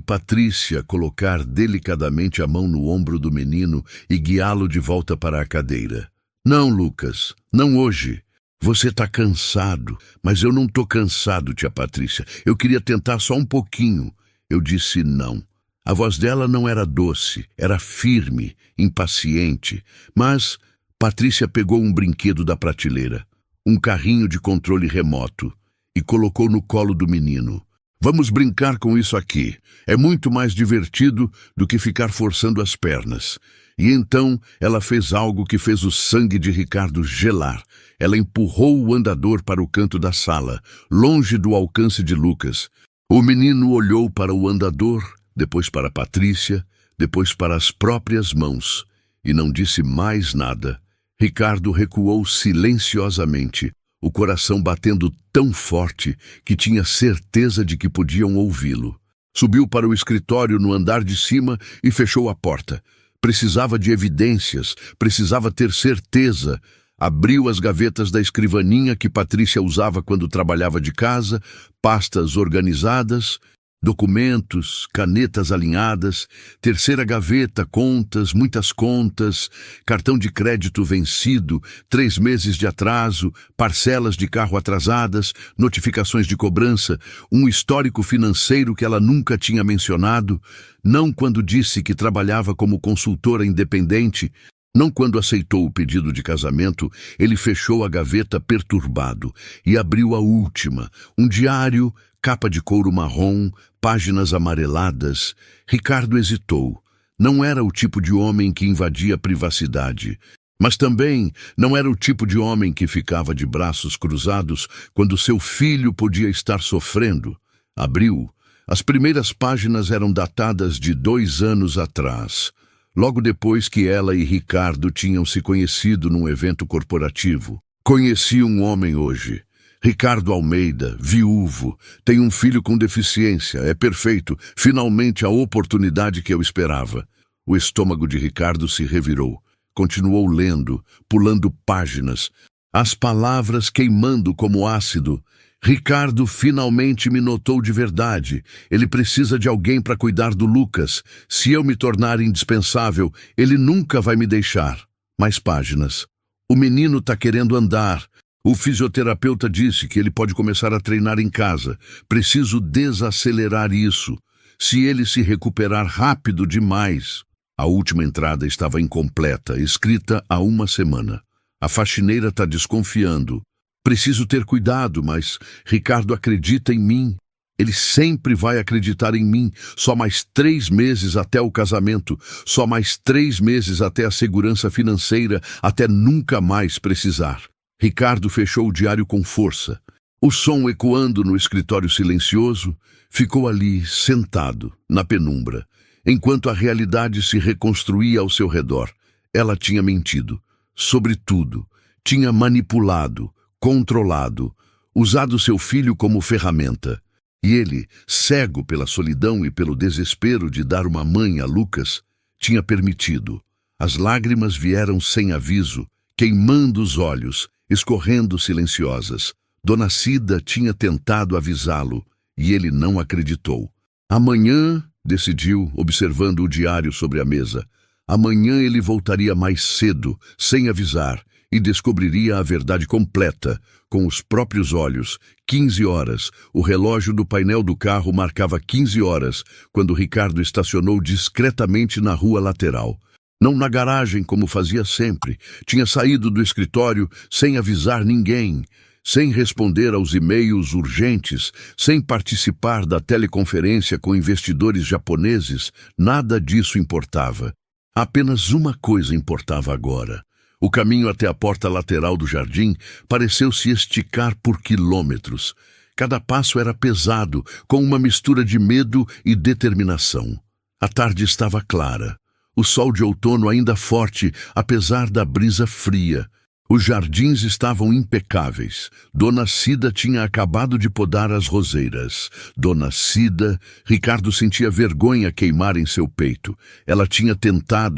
S1: Patrícia colocar delicadamente a mão no ombro do menino e guiá-lo de volta para a cadeira. Não, Lucas, não hoje. Você está cansado, mas eu não estou cansado, tia Patrícia. Eu queria tentar só um pouquinho. Eu disse não. A voz dela não era doce, era firme, impaciente. Mas Patrícia pegou um brinquedo da prateleira, um carrinho de controle remoto, e colocou no colo do menino. Vamos brincar com isso aqui. É muito mais divertido do que ficar forçando as pernas. E então ela fez algo que fez o sangue de Ricardo gelar. Ela empurrou o andador para o canto da sala, longe do alcance de Lucas. O menino olhou para o andador, depois para Patrícia, depois para as próprias mãos, e não disse mais nada. Ricardo recuou silenciosamente, o coração batendo tão forte que tinha certeza de que podiam ouvi-lo. Subiu para o escritório no andar de cima e fechou a porta. Precisava de evidências, precisava ter certeza. Abriu as gavetas da escrivaninha que Patrícia usava quando trabalhava de casa, pastas organizadas, documentos, canetas alinhadas, terceira gaveta, contas, muitas contas, cartão de crédito vencido, 3 meses de atraso, parcelas de carro atrasadas, notificações de cobrança, um histórico financeiro que ela nunca tinha mencionado, não quando disse que trabalhava como consultora independente, não quando aceitou o pedido de casamento. Ele fechou a gaveta perturbado e abriu a última, um diário, capa de couro marrom, páginas amareladas. Ricardo hesitou. Não era o tipo de homem que invadia a privacidade, mas também não era o tipo de homem que ficava de braços cruzados quando seu filho podia estar sofrendo. Abriu. As primeiras páginas eram datadas de 2 anos atrás, logo depois que ela e Ricardo tinham se conhecido num evento corporativo. Conheci um homem hoje. Ricardo Almeida, viúvo, tem um filho com deficiência, é perfeito, finalmente a oportunidade que eu esperava. O estômago de Ricardo se revirou. Continuou lendo, pulando páginas, as palavras queimando como ácido. Ricardo finalmente me notou de verdade. Ele precisa de alguém para cuidar do Lucas. Se eu me tornar indispensável, ele nunca vai me deixar. Mais páginas. O menino está querendo andar. O fisioterapeuta disse que ele pode começar a treinar em casa. Preciso desacelerar isso. Se ele se recuperar rápido demais. A última entrada estava incompleta, escrita há 1 semana. A faxineira está desconfiando. Preciso ter cuidado, mas Ricardo acredita em mim. Ele sempre vai acreditar em mim. Só mais 3 meses até o casamento. Só mais 3 meses até a segurança financeira, até nunca mais precisar. Ricardo fechou o diário com força. O som ecoando no escritório silencioso, ficou ali, sentado, na penumbra, enquanto a realidade se reconstruía ao seu redor. Ela tinha mentido. Sobre tudo. Tinha manipulado, controlado, usado seu filho como ferramenta. E ele, cego pela solidão e pelo desespero de dar uma mãe a Lucas, tinha permitido. As lágrimas vieram sem aviso, queimando os olhos, escorrendo silenciosas. Dona Cida tinha tentado avisá-lo, e ele não acreditou. Amanhã, decidiu, observando o diário sobre a mesa, amanhã ele voltaria mais cedo, sem avisar, e descobriria a verdade completa, com os próprios olhos. 15 horas. O relógio do painel do carro marcava 15 horas, quando Ricardo estacionou discretamente na rua lateral. Não na garagem, como fazia sempre. Tinha saído do escritório sem avisar ninguém, sem responder aos e-mails urgentes, sem participar da teleconferência com investidores japoneses. Nada disso importava. Apenas uma coisa importava agora. O caminho até a porta lateral do jardim pareceu se esticar por quilômetros. Cada passo era pesado, com uma mistura de medo e determinação. A tarde estava clara. O sol de outono ainda forte, apesar da brisa fria. Os jardins estavam impecáveis. Dona Cida tinha acabado de podar as roseiras. Dona Cida, Ricardo sentia vergonha queimar em seu peito. Ela tinha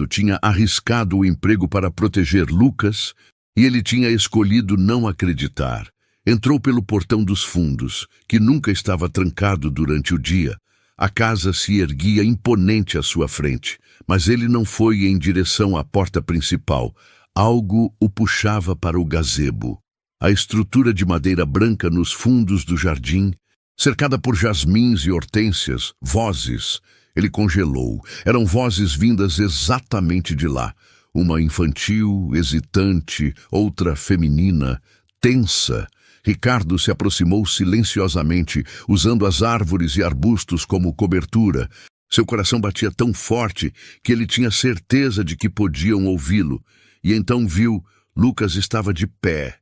S1: tinha arriscado o emprego para proteger Lucas, e ele tinha escolhido não acreditar. Entrou pelo portão dos fundos, que nunca estava trancado durante o dia. A casa se erguia imponente à sua frente, mas ele não foi em direção à porta principal. Algo o puxava para o gazebo. A estrutura de madeira branca nos fundos do jardim, cercada por jasmins e hortênsias, vozes. Ele congelou. Eram vozes vindas exatamente de lá. Uma infantil, hesitante, outra feminina, tensa. Ricardo se aproximou silenciosamente, usando as árvores e arbustos como cobertura. Seu coração batia tão forte que ele tinha certeza de que podiam ouvi-lo. E então viu, Lucas estava de pé,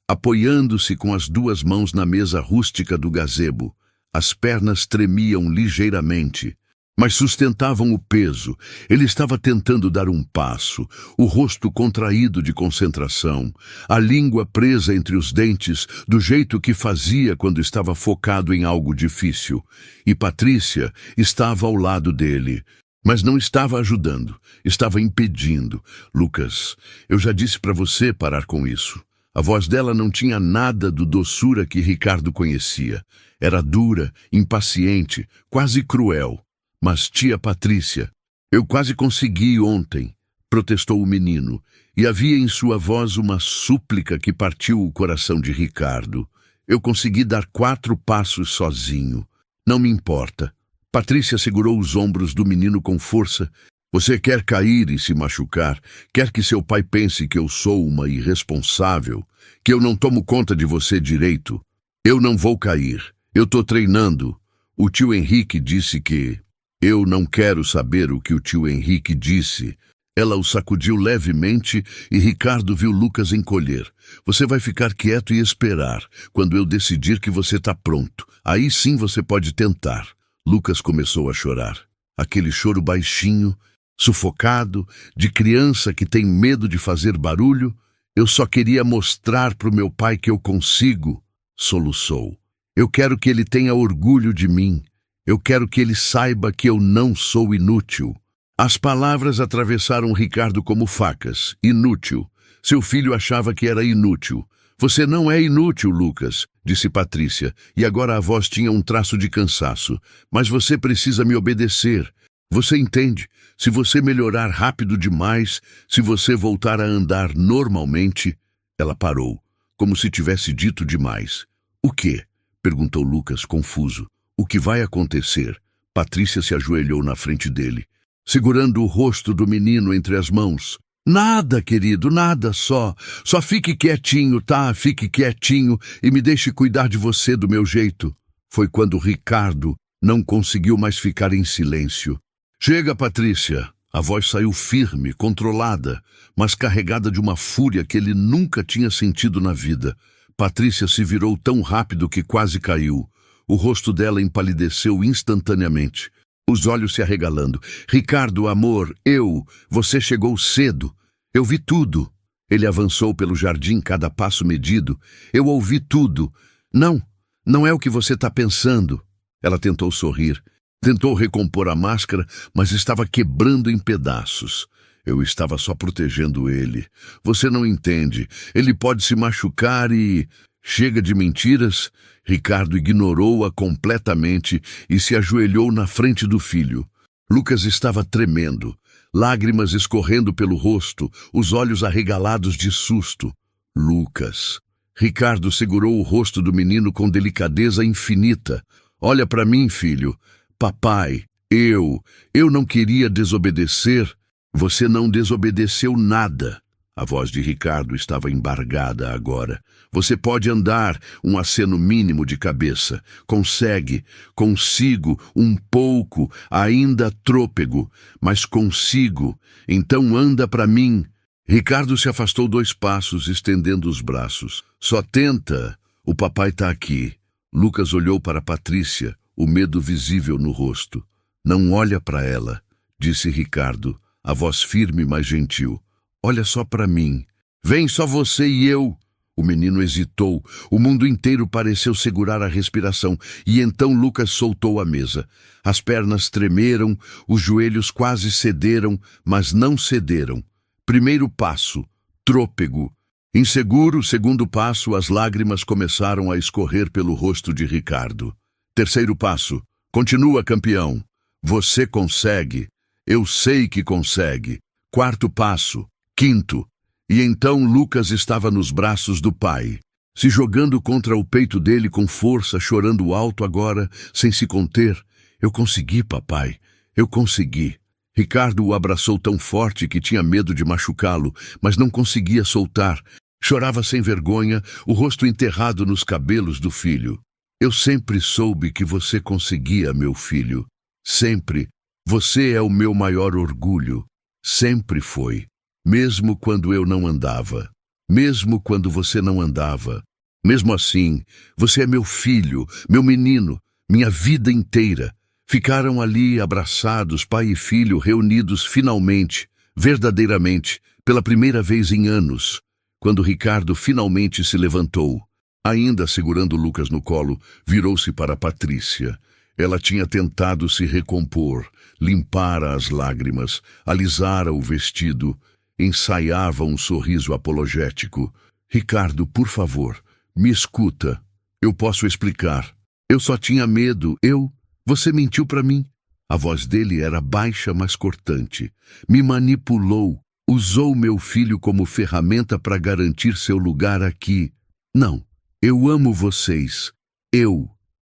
S1: apoiando-se com as duas mãos na mesa rústica do gazebo. As pernas tremiam ligeiramente, mas sustentavam o peso. Ele estava tentando dar um passo, o rosto contraído de concentração, a língua presa entre os dentes, do jeito que fazia quando estava focado em algo difícil. E Patrícia estava ao lado dele. Mas não estava ajudando, estava impedindo. Lucas, eu já disse para você parar com isso. A voz dela não tinha nada do doçura que Ricardo conhecia. Era dura, impaciente, quase cruel. Mas tia Patrícia, eu quase consegui ontem, protestou o menino, e havia em sua voz uma súplica que partiu o coração de Ricardo. Eu consegui dar 4 passos sozinho. Não me importa. Patrícia segurou os ombros do menino com força. Você quer cair e se machucar? Quer que seu pai pense que eu sou uma irresponsável? Que eu não tomo conta de você direito? Eu não vou cair. Eu tô treinando. O tio Henrique disse que... Eu não quero saber o que o tio Henrique disse. Ela o sacudiu levemente e Ricardo viu Lucas encolher. Você vai ficar quieto e esperar. Quando eu decidir que você tá pronto, aí sim você pode tentar. Lucas começou a chorar. Aquele choro baixinho, sufocado, de criança que tem medo de fazer barulho. Eu só queria mostrar para o meu pai que eu consigo, soluçou. Eu quero que ele tenha orgulho de mim. Eu quero que ele saiba que eu não sou inútil. As palavras atravessaram Ricardo como facas. Inútil. Seu filho achava que era inútil. Você não é inútil, Lucas, disse Patrícia, e agora a voz tinha um traço de cansaço. Mas você precisa me obedecer. Você entende? Se você melhorar rápido demais, se você voltar a andar normalmente... Ela parou, como se tivesse dito demais. O quê? Perguntou Lucas, confuso. O que vai acontecer? Patrícia se ajoelhou na frente dele, segurando o rosto do menino entre as mãos. Nada, querido, nada, só fique quietinho, tá? Fique quietinho e me deixe cuidar de você do meu jeito. Foi quando Ricardo não conseguiu mais ficar em silêncio. Chega, Patrícia. A voz saiu firme, controlada, mas carregada de uma fúria que ele nunca tinha sentido na vida. Patrícia se virou tão rápido que quase caiu. O rosto dela empalideceu instantaneamente, os olhos se arregalando. Ricardo, amor, você chegou cedo. Eu vi tudo. Ele avançou pelo jardim, cada passo medido. Eu ouvi tudo. Não é o que você está pensando. Ela tentou sorrir, tentou recompor a máscara, mas estava quebrando em pedaços. Eu estava só protegendo ele. Você não entende. Ele pode se machucar e... Chega de mentiras. Ricardo ignorou-a completamente e se ajoelhou na frente do filho. Lucas estava tremendo, lágrimas escorrendo pelo rosto, os olhos arregalados de susto. Lucas. Ricardo segurou o rosto do menino com delicadeza infinita. Olha para mim, filho. Papai, eu não queria desobedecer. Você não desobedeceu nada. A voz de Ricardo estava embargada agora. Você pode andar, um aceno mínimo de cabeça. Consigo, um pouco, ainda trôpego, mas consigo. Então anda para mim. Ricardo se afastou 2 passos, estendendo os braços. Só tenta. O papai tá aqui. Lucas olhou para Patrícia, o medo visível no rosto. Não olha para ela, disse Ricardo, a voz firme, mas gentil. Olha só para mim. Vem só você e eu. O menino hesitou. O mundo inteiro pareceu segurar a respiração. E então Lucas soltou a mesa. As pernas tremeram, os joelhos quase cederam, mas não cederam. Primeiro passo, trôpego. Inseguro, segundo passo, as lágrimas começaram a escorrer pelo rosto de Ricardo. Terceiro passo, continua, campeão. Você consegue. Eu sei que consegue. Quarto passo, quinto. E então Lucas estava nos braços do pai, se jogando contra o peito dele com força, chorando alto agora, sem se conter. Eu consegui, papai. Eu consegui. Ricardo o abraçou tão forte que tinha medo de machucá-lo, mas não conseguia soltar. Chorava sem vergonha, o rosto enterrado nos cabelos do filho. Eu sempre soube que você conseguia, meu filho. Sempre. Você é o meu maior orgulho. Sempre foi. Mesmo quando eu não andava. Mesmo quando você não andava. Mesmo assim, você é meu filho, meu menino, minha vida inteira. Ficaram ali abraçados, pai e filho, reunidos finalmente, verdadeiramente, pela primeira vez em anos, quando Ricardo finalmente se levantou. Ainda segurando Lucas no colo, virou-se para Patrícia. Ela tinha tentado se recompor, limpara as lágrimas, alisara o vestido, ensaiava um sorriso apologético. Ricardo, por favor, me escuta. Eu posso explicar. Eu só tinha medo. Você mentiu para mim. A voz dele era baixa, mas cortante. Me manipulou. Usou meu filho como ferramenta para garantir seu lugar aqui. Não, eu amo vocês.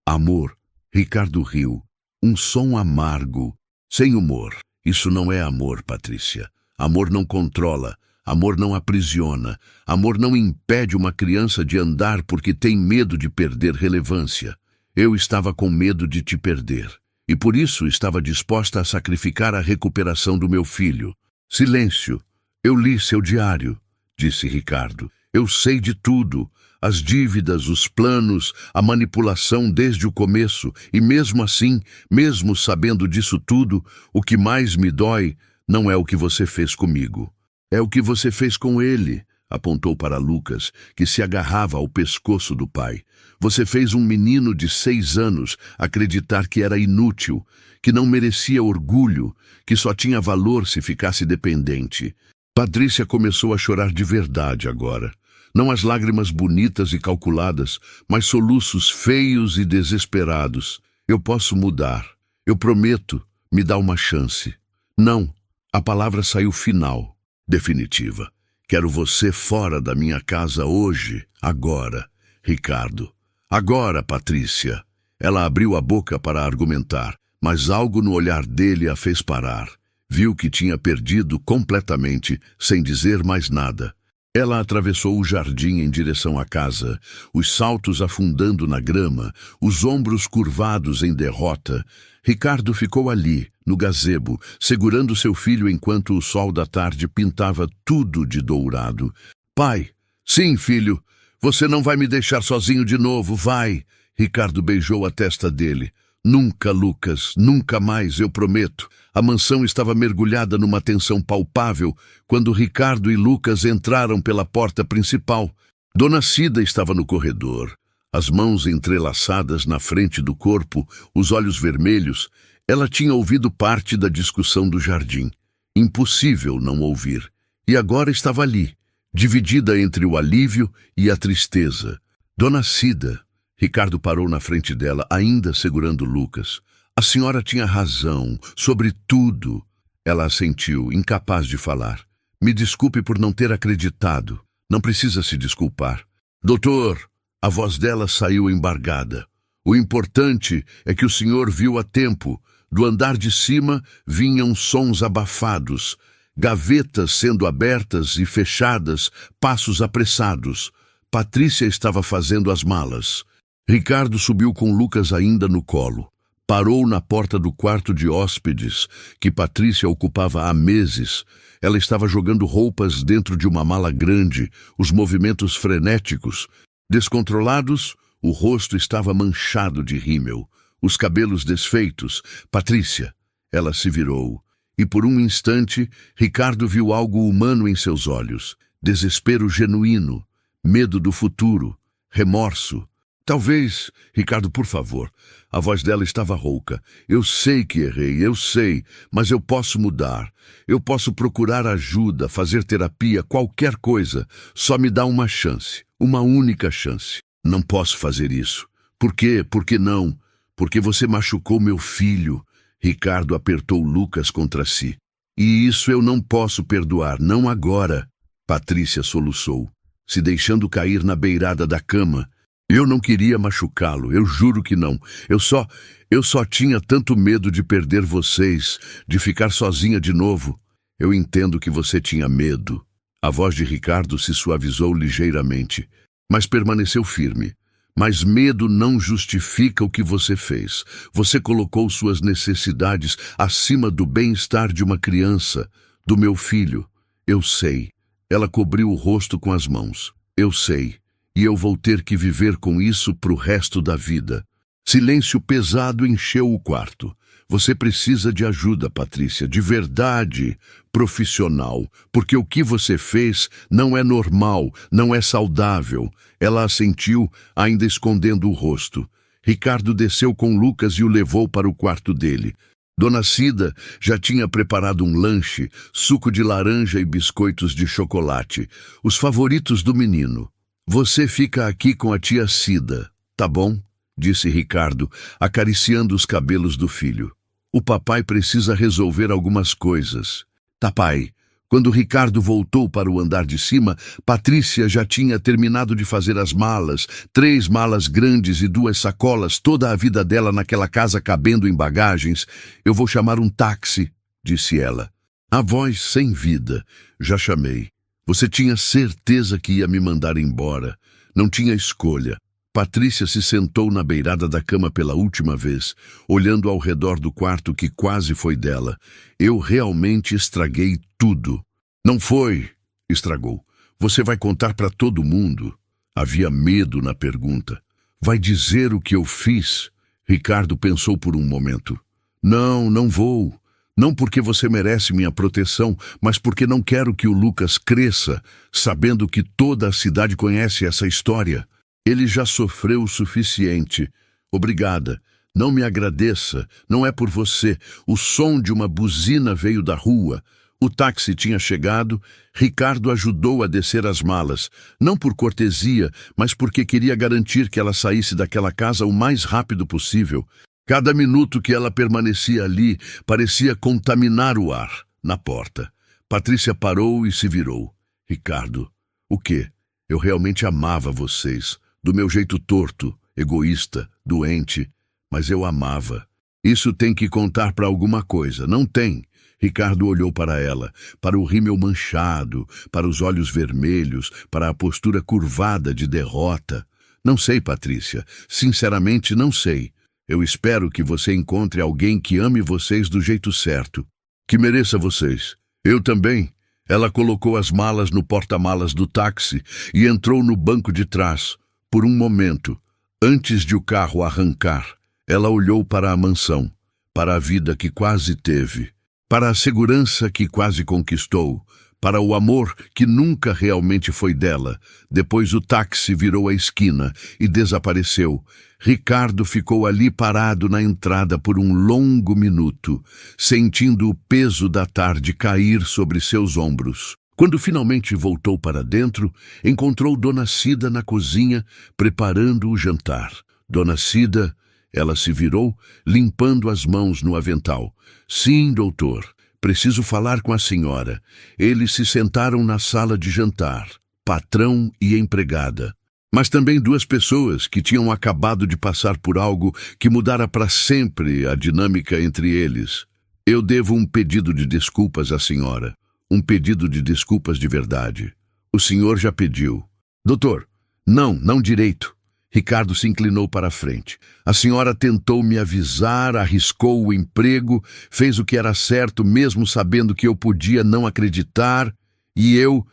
S1: Amor. Ricardo riu. Um som amargo, sem humor. Isso não é amor, Patrícia. Amor não controla, amor não aprisiona, amor não impede uma criança de andar porque tem medo de perder relevância. Eu estava com medo de te perder, e por isso estava disposta a sacrificar a recuperação do meu filho. Silêncio. Eu li seu diário, disse Ricardo. Eu sei de tudo, as dívidas, os planos, a manipulação desde o começo, e mesmo assim, mesmo sabendo disso tudo, o que mais me dói não é o que você fez comigo. É o que você fez com ele, apontou para Lucas, que se agarrava ao pescoço do pai. Você fez um menino de 6 anos acreditar que era inútil, que não merecia orgulho, que só tinha valor se ficasse dependente. Patrícia começou a chorar de verdade agora. Não as lágrimas bonitas e calculadas, mas soluços feios e desesperados. Eu posso mudar. Eu prometo. Me dá uma chance. Não. A palavra saiu final, definitiva. Quero você fora da minha casa hoje, agora, Ricardo. Agora, Patrícia. Ela abriu a boca para argumentar, mas algo no olhar dele a fez parar. Viu que tinha perdido completamente, sem dizer mais nada. Ela atravessou o jardim em direção à casa, os saltos afundando na grama, os ombros curvados em derrota. Ricardo ficou ali, no gazebo, segurando seu filho enquanto o sol da tarde pintava tudo de dourado. Pai! Sim, filho! Você não vai me deixar sozinho de novo, vai! Ricardo beijou a testa dele. Nunca, Lucas, nunca mais, eu prometo. A mansão estava mergulhada numa tensão palpável quando Ricardo e Lucas entraram pela porta principal. Dona Cida estava no corredor, as mãos entrelaçadas na frente do corpo, os olhos vermelhos. Ela tinha ouvido parte da discussão do jardim. Impossível não ouvir. E agora estava ali, dividida entre o alívio e a tristeza. Dona Cida. Ricardo parou na frente dela, ainda segurando Lucas. A senhora tinha razão, sobre tudo. Ela assentiu, incapaz de falar. Me desculpe por não ter acreditado. Não precisa se desculpar. Doutor, a voz dela saiu embargada. O importante é que o senhor viu a tempo. Do andar de cima vinham sons abafados, gavetas sendo abertas e fechadas, passos apressados. Patrícia estava fazendo as malas. Ricardo subiu com Lucas ainda no colo. Parou na porta do quarto de hóspedes, que Patrícia ocupava há meses. Ela estava jogando roupas dentro de uma mala grande, os movimentos frenéticos. Descontrolados, o rosto estava manchado de rímel, os cabelos desfeitos. Patrícia! Ela se virou, e por um instante, Ricardo viu algo humano em seus olhos. desespero genuíno, medo do futuro, remorso. Talvez, Ricardo, por favor. A voz dela estava rouca. Eu sei que errei, eu sei, mas eu posso mudar. Eu posso procurar ajuda, fazer terapia, qualquer coisa. Só me dá uma chance, uma única chance. Não posso fazer isso. Por quê? Por que não? Porque você machucou meu filho. Ricardo apertou Lucas contra si. E isso eu não posso perdoar, não agora. Patrícia soluçou, se deixando cair na beirada da cama. Eu não queria machucá-lo, eu juro que não. Eu só tinha tanto medo de perder vocês, de ficar sozinha de novo. Eu entendo que você tinha medo. A voz de Ricardo se suavizou ligeiramente, mas permaneceu firme. Mas medo não justifica o que você fez. Você colocou suas necessidades acima do bem-estar de uma criança, do meu filho. Eu sei. Ela cobriu o rosto com as mãos. Eu sei. E eu vou ter que viver com isso pro resto da vida. Silêncio pesado encheu o quarto. Você precisa de ajuda, Patrícia, de verdade, profissional, porque o que você fez não é normal, não é saudável. Ela assentiu, ainda escondendo o rosto. Ricardo desceu com Lucas e o levou para o quarto dele. Dona Cida já tinha preparado um lanche, suco de laranja e biscoitos de chocolate, os favoritos do menino. Você fica aqui com a tia Cida, tá bom? Disse Ricardo, acariciando os cabelos do filho. O papai precisa resolver algumas coisas. Tá, pai. Quando Ricardo voltou para o andar de cima, Patrícia já tinha terminado de fazer as malas, 3 malas grandes e 2 sacolas, toda a vida dela naquela casa cabendo em bagagens. Eu vou chamar um táxi, disse ela. A voz sem vida. Já chamei. Você tinha certeza que ia me mandar embora. Não tinha escolha. Patrícia se sentou na beirada da cama pela última vez, olhando ao redor do quarto que quase foi dela. Eu realmente estraguei tudo. Não foi, estragou. Você vai contar para todo mundo? Havia medo na pergunta. Vai dizer o que eu fiz? Ricardo pensou por um momento. Não, não vou. Não porque você merece minha proteção, mas porque não quero que o Lucas cresça, sabendo que toda a cidade conhece essa história. Ele já sofreu o suficiente. Obrigada. Não me agradeça. Não é por você. O som de uma buzina veio da rua. O táxi tinha chegado. Ricardo ajudou a descer as malas. Não por cortesia, mas porque queria garantir que ela saísse daquela casa o mais rápido possível. Cada minuto que ela permanecia ali parecia contaminar o ar. Na porta, Patrícia parou e se virou. Ricardo, o quê? Eu realmente amava vocês. Do meu jeito torto, egoísta, doente. Mas eu amava. Isso tem que contar para alguma coisa. Não tem. Ricardo olhou para ela, para o rímel manchado, para os olhos vermelhos, para a postura curvada de derrota. Não sei, Patrícia. Sinceramente, não sei. Eu espero que você encontre alguém que ame vocês do jeito certo, que mereça vocês. Eu também. Ela colocou as malas no porta-malas do táxi e entrou no banco de trás. Por um momento, antes de o carro arrancar, ela olhou para a mansão, para a vida que quase teve, para a segurança que quase conquistou, para o amor que nunca realmente foi dela. Depois o táxi virou a esquina e desapareceu. Ricardo ficou ali parado na entrada por um longo minuto, sentindo o peso da tarde cair sobre seus ombros. Quando finalmente voltou para dentro, encontrou Dona Cida na cozinha, preparando o jantar. Dona Cida, ela se virou, limpando as mãos no avental. Sim, doutor. Preciso falar com a senhora. Eles se sentaram na sala de jantar, patrão e empregada. Mas também 2 pessoas que tinham acabado de passar por algo que mudara para sempre a dinâmica entre eles. Eu devo um pedido de desculpas à senhora. Um pedido de desculpas de verdade. O senhor já pediu. Doutor, não direito. Ricardo se inclinou para a frente. A senhora tentou me avisar, arriscou o emprego, fez o que era certo mesmo sabendo que eu podia não acreditar, e eu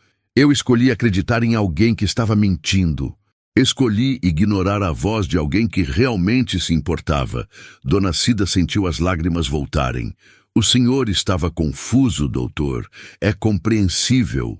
S1: escolhi acreditar em alguém que estava mentindo. Escolhi ignorar a voz de alguém que realmente se importava. Dona Cida sentiu as lágrimas voltarem. O senhor estava confuso, doutor. É compreensível.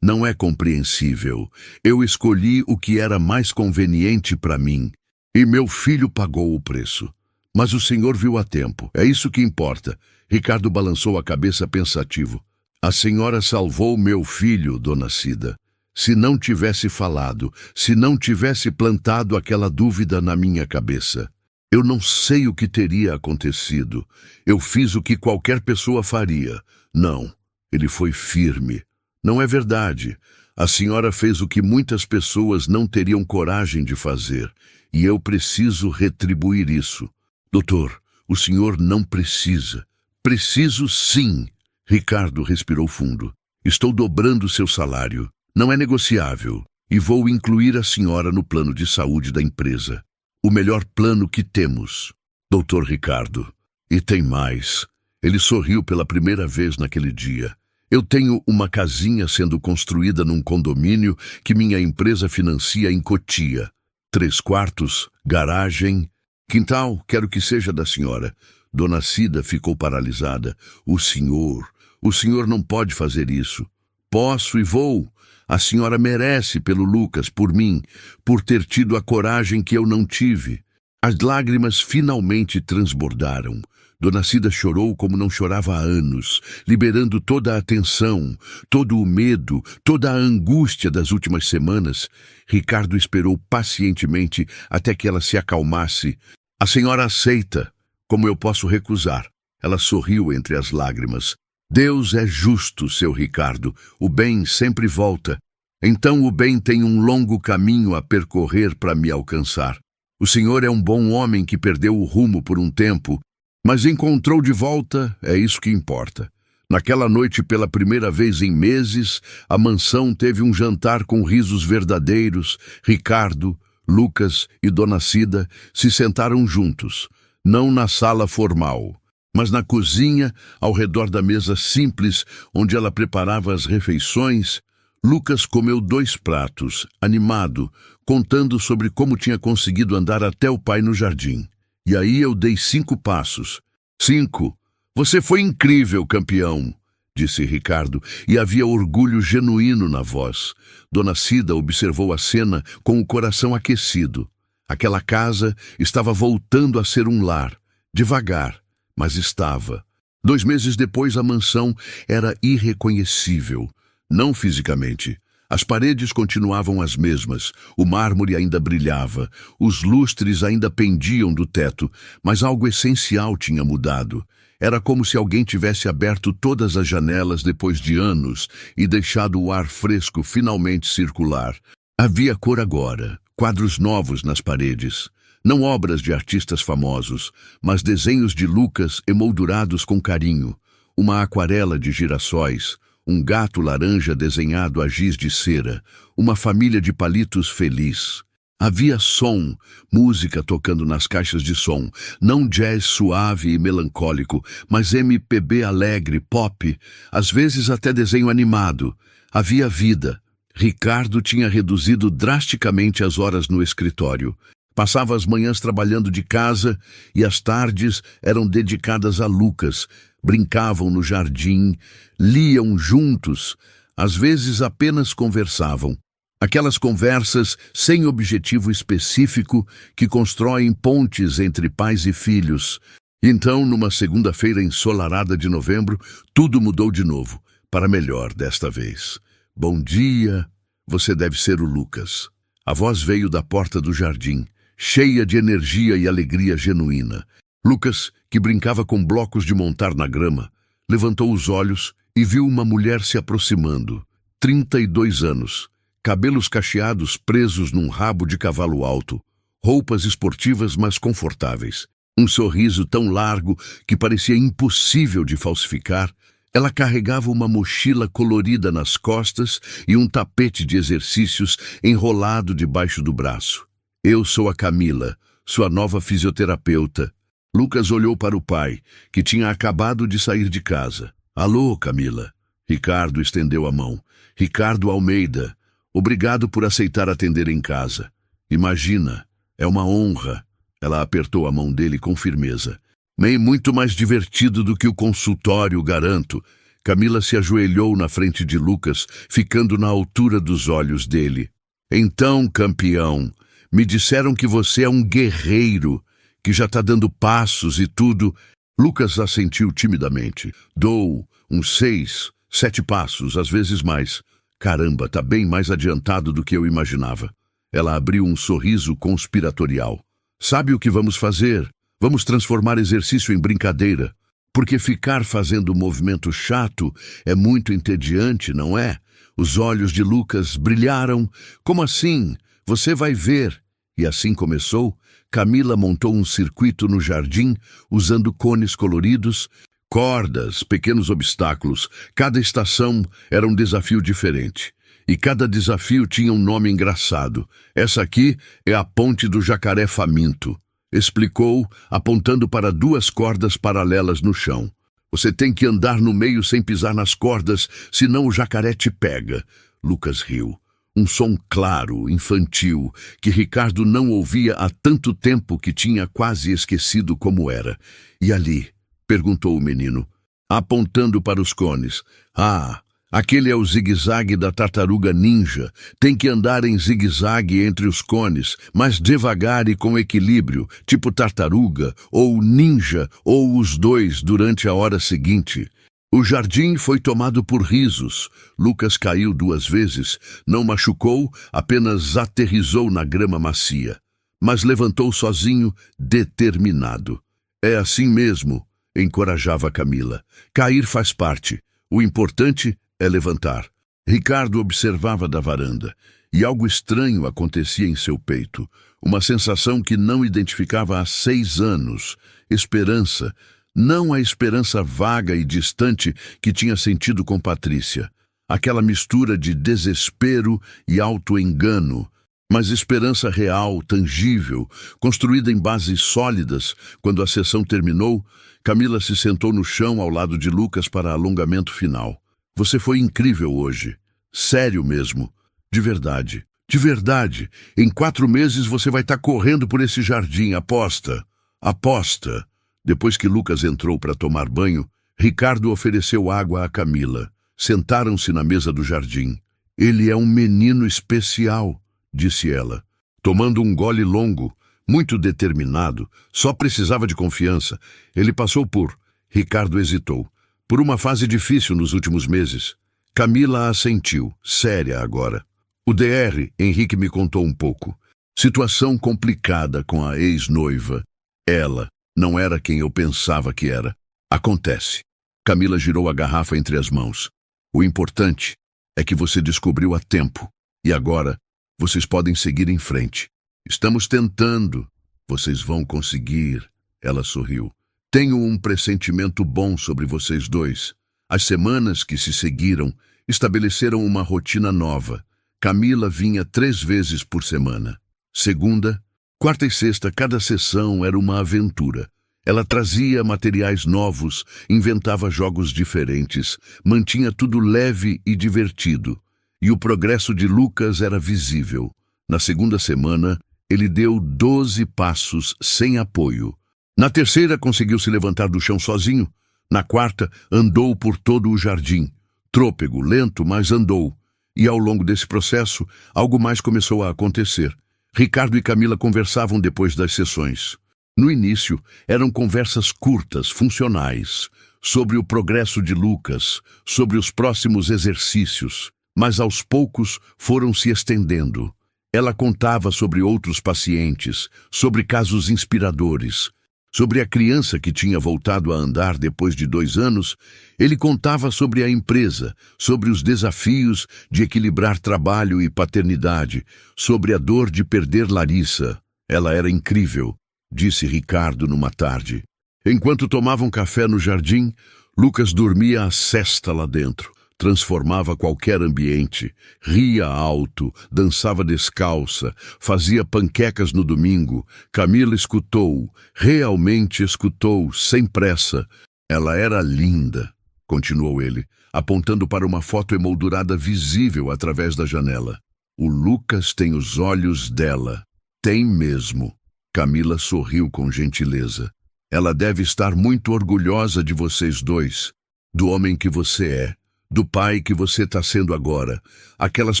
S1: Não é compreensível. Eu escolhi o que era mais conveniente para mim. E meu filho pagou o preço. Mas o senhor viu a tempo. É isso que importa. Ricardo balançou a cabeça pensativo. A senhora salvou meu filho, dona Cida. Se não tivesse falado, se não tivesse plantado aquela dúvida na minha cabeça, eu não sei o que teria acontecido. Eu fiz o que qualquer pessoa faria. Não, ele foi firme. Não é verdade. A senhora fez o que muitas pessoas não teriam coragem de fazer, e eu preciso retribuir isso. Doutor, o senhor não precisa. Preciso sim. Ricardo respirou fundo. Estou dobrando seu salário. Não é negociável. E vou incluir a senhora no plano de saúde da empresa. O melhor plano que temos. Doutor Ricardo. E tem mais. Ele sorriu pela primeira vez naquele dia. Eu tenho uma casinha sendo construída num condomínio que minha empresa financia em Cotia. 3 quartos, garagem, quintal, quero que seja da senhora. Dona Cida ficou paralisada. O senhor não pode fazer isso. Posso e vou. A senhora merece pelo Lucas, por mim, por ter tido a coragem que eu não tive. As lágrimas finalmente transbordaram. Dona Cida chorou como não chorava há anos, liberando toda a tensão, todo o medo, toda a angústia das últimas semanas. Ricardo esperou pacientemente até que ela se acalmasse. A senhora aceita. Como eu posso recusar? Ela sorriu entre as lágrimas. Deus é justo, seu Ricardo. O bem sempre volta. Então o bem tem um longo caminho a percorrer para me alcançar. O senhor é um bom homem que perdeu o rumo por um tempo, mas encontrou de volta, é isso que importa. Naquela noite, pela primeira vez em meses, a mansão teve um jantar com risos verdadeiros. Ricardo, Lucas e Dona Cida se sentaram juntos, não na sala formal, mas na cozinha, ao redor da mesa simples onde ela preparava as refeições. Lucas comeu 2 pratos, animado, contando sobre como tinha conseguido andar até o pai no jardim. E aí eu dei 5 passos. 5. Você foi incrível, campeão, disse Ricardo, e havia orgulho genuíno na voz. Dona Cida observou a cena com o coração aquecido. Aquela casa estava voltando a ser um lar, devagar, mas estava. 2 meses depois, a mansão era irreconhecível, não fisicamente. As paredes continuavam as mesmas, o mármore ainda brilhava, os lustres ainda pendiam do teto, mas algo essencial tinha mudado. Era como se alguém tivesse aberto todas as janelas depois de anos e deixado o ar fresco finalmente circular. Havia cor agora, quadros novos nas paredes. Não obras de artistas famosos, mas desenhos de Lucas emoldurados com carinho. Uma aquarela de girassóis, um gato laranja desenhado a giz de cera, uma família de palitos feliz. Havia som, música tocando nas caixas de som, não jazz suave e melancólico, mas MPB alegre, pop, às vezes até desenho animado. Havia vida. Ricardo tinha reduzido drasticamente as horas no escritório. Passava as manhãs trabalhando de casa e as tardes eram dedicadas a Lucas. Brincavam no jardim, liam juntos, às vezes apenas conversavam. Aquelas conversas sem objetivo específico que constroem pontes entre pais e filhos. Então, numa segunda-feira ensolarada de novembro, tudo mudou de novo, para melhor desta vez. Bom dia, você deve ser o Lucas. A voz veio da porta do jardim, cheia de energia e alegria genuína. Lucas, que brincava com blocos de montar na grama, levantou os olhos e viu uma mulher se aproximando. 32 anos, cabelos cacheados presos num rabo de cavalo alto, roupas esportivas mas confortáveis, um sorriso tão largo que parecia impossível de falsificar. Ela carregava uma mochila colorida nas costas e um tapete de exercícios enrolado debaixo do braço. Eu sou a Camila, sua nova fisioterapeuta. Lucas olhou para o pai, que tinha acabado de sair de casa. Alô, Camila. Ricardo estendeu a mão. Ricardo Almeida, obrigado por aceitar atender em casa. Imagina, é uma honra. Ela apertou a mão dele com firmeza. Bem, muito mais divertido do que o consultório, garanto. Camila se ajoelhou na frente de Lucas, ficando na altura dos olhos dele. Então, campeão, me disseram que você é um guerreiro, que já está dando passos e tudo. Lucas assentiu timidamente. Dou uns 6, 7 passos, às vezes mais. Caramba, tá bem mais adiantado do que eu imaginava. Ela abriu um sorriso conspiratorial. Sabe o que vamos fazer? Vamos transformar exercício em brincadeira. Porque ficar fazendo movimento chato é muito entediante, não é? Os olhos de Lucas brilharam. Como assim? Você vai ver. E assim começou. Camila montou um circuito no jardim, usando cones coloridos, cordas, pequenos obstáculos. Cada estação era um desafio diferente. E cada desafio tinha um nome engraçado. Essa aqui é a Ponte do Jacaré Faminto, explicou, apontando para 2 cordas paralelas no chão. Você tem que andar no meio sem pisar nas cordas, senão o jacaré te pega. Lucas riu. Um som claro, infantil, que Ricardo não ouvia há tanto tempo que tinha quase esquecido como era. E ali? Perguntou o menino, apontando para os cones. Ah, aquele é o zigue-zague da tartaruga ninja. Tem que andar em zigue-zague entre os cones, mas devagar e com equilíbrio, tipo tartaruga, ou ninja, ou os dois durante a hora seguinte. O jardim foi tomado por risos. Lucas caiu 2 vezes, não machucou, apenas aterrissou na grama macia. Mas levantou sozinho, determinado. É assim mesmo, encorajava Camila. Cair faz parte. O importante é levantar. Ricardo observava da varanda, e algo estranho acontecia em seu peito. Uma sensação que não identificava há 6 anos. Esperança. Não a esperança vaga e distante que tinha sentido com Patrícia. Aquela mistura de desespero e auto-engano, mas esperança real, tangível, construída em bases sólidas. Quando a sessão terminou, Camila se sentou no chão ao lado de Lucas para alongamento final. Você foi incrível hoje. Sério mesmo. De verdade. De verdade. Em 4 meses você vai estar correndo por esse jardim. Aposta. Aposta. Depois que Lucas entrou para tomar banho, Ricardo ofereceu água a Camila. Sentaram-se na mesa do jardim. Ele é um menino especial, disse ela, tomando um gole longo, muito determinado, só precisava de confiança. Ele passou por... Ricardo hesitou. Por uma fase difícil nos últimos meses. Camila assentiu, séria agora. O DR, Henrique me contou um pouco. Situação complicada com a ex-noiva. Ela não era quem eu pensava que era. Acontece. Camila girou a garrafa entre as mãos. O importante é que você descobriu a tempo. E agora, vocês podem seguir em frente. Estamos tentando. Vocês vão conseguir. Ela sorriu. Tenho um pressentimento bom sobre vocês dois. As semanas que se seguiram estabeleceram uma rotina nova. Camila vinha 3 vezes por semana. Segunda, quarta e sexta, cada sessão era uma aventura. Ela trazia materiais novos, inventava jogos diferentes, mantinha tudo leve e divertido. E o progresso de Lucas era visível. Na segunda semana, ele deu 12 passos sem apoio. Na terceira, conseguiu se levantar do chão sozinho. Na quarta, andou por todo o jardim. Trôpego, lento, mas andou. E ao longo desse processo, algo mais começou a acontecer. Ricardo e Camila conversavam depois das sessões. No início, eram conversas curtas, funcionais, sobre o progresso de Lucas, sobre os próximos exercícios, mas aos poucos foram se estendendo. Ela contava sobre outros pacientes, sobre casos inspiradores, sobre a criança que tinha voltado a andar depois de 2 anos. Ele contava sobre a empresa, sobre os desafios de equilibrar trabalho e paternidade, sobre a dor de perder Larissa. Ela era incrível, disse Ricardo numa tarde. Enquanto tomavam café no jardim, Lucas dormia a sesta lá dentro. Transformava qualquer ambiente, ria alto, dançava descalça, fazia panquecas no domingo. Camila escutou, realmente escutou, sem pressa. Ela era linda, continuou ele, apontando para uma foto emoldurada visível através da janela. O Lucas tem os olhos dela. Tem mesmo. Camila sorriu com gentileza. Ela deve estar muito orgulhosa de vocês dois. do homem que você é, do pai que você está sendo agora. Aquelas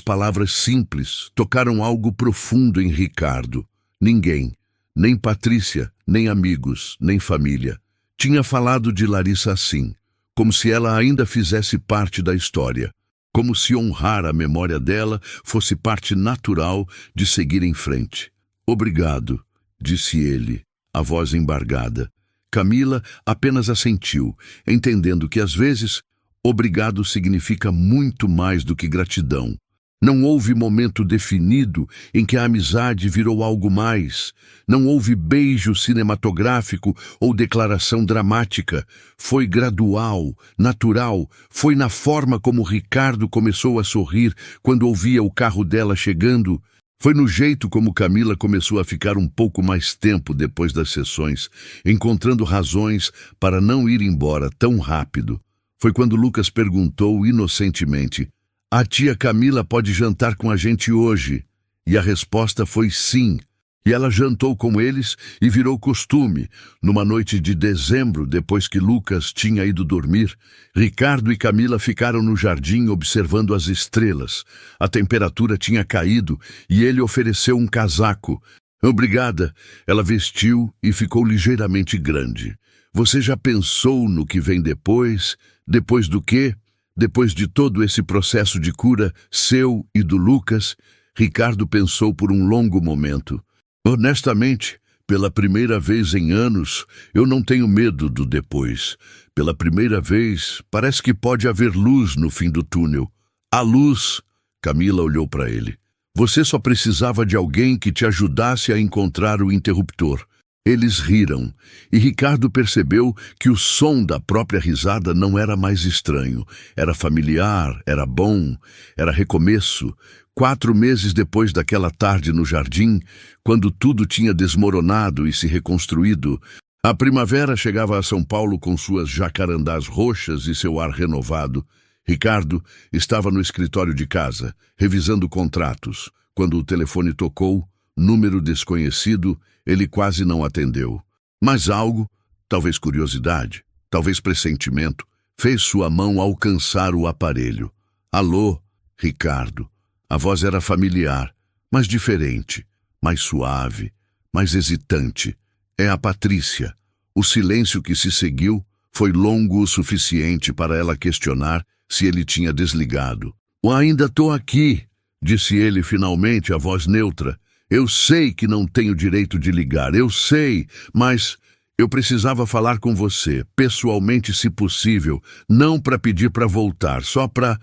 S1: palavras simples tocaram algo profundo em Ricardo. Ninguém, nem Patrícia, nem amigos, nem família, tinha falado de Larissa assim, como se ela ainda fizesse parte da história, como se honrar a memória dela fosse parte natural de seguir em frente. Obrigado, disse ele, a voz embargada. Camila apenas assentiu, entendendo que às vezes obrigado significa muito mais do que gratidão. Não houve momento definido em que a amizade virou algo mais. Não houve beijo cinematográfico ou declaração dramática. Foi gradual, natural. Foi na forma como Ricardo começou a sorrir quando ouvia o carro dela chegando. Foi no jeito como Camila começou a ficar um pouco mais tempo depois das sessões, encontrando razões para não ir embora tão rápido. Foi quando Lucas perguntou inocentemente: "A tia Camila pode jantar com a gente hoje?" E a resposta foi sim. E ela jantou com eles e virou costume. Numa noite de dezembro, depois que Lucas tinha ido dormir, Ricardo e Camila ficaram no jardim observando as estrelas. A temperatura tinha caído e ele ofereceu um casaco. "Obrigada." Ela vestiu e ficou ligeiramente grande. "Você já pensou no que vem depois? Depois do quê? Depois de todo esse processo de cura seu e do Lucas?" Ricardo pensou por um longo momento. "Honestamente, pela primeira vez em anos, eu não tenho medo do depois. Pela primeira vez, parece que pode haver luz no fim do túnel." "A luz?" Camila olhou para ele. "Você só precisava de alguém que te ajudasse a encontrar o interruptor." Eles riram, e Ricardo percebeu que o som da própria risada não era mais estranho. Era familiar, era bom, era recomeço. 4 meses depois daquela tarde no jardim, quando tudo tinha desmoronado e se reconstruído, a primavera chegava a São Paulo com suas jacarandás roxas e seu ar renovado. Ricardo estava no escritório de casa, revisando contratos. Quando o telefone tocou, número desconhecido, ele quase não atendeu. Mas algo, talvez curiosidade, talvez pressentimento, fez sua mão alcançar o aparelho. "Alô, Ricardo." A voz era familiar, mas diferente, mais suave, mais hesitante. "É a Patrícia." O silêncio que se seguiu foi longo o suficiente para ela questionar se ele tinha desligado. "Ainda estou aqui", disse ele finalmente, a voz neutra. "Eu sei que não tenho direito de ligar, eu sei, mas eu precisava falar com você, pessoalmente se possível, não para pedir para voltar, só para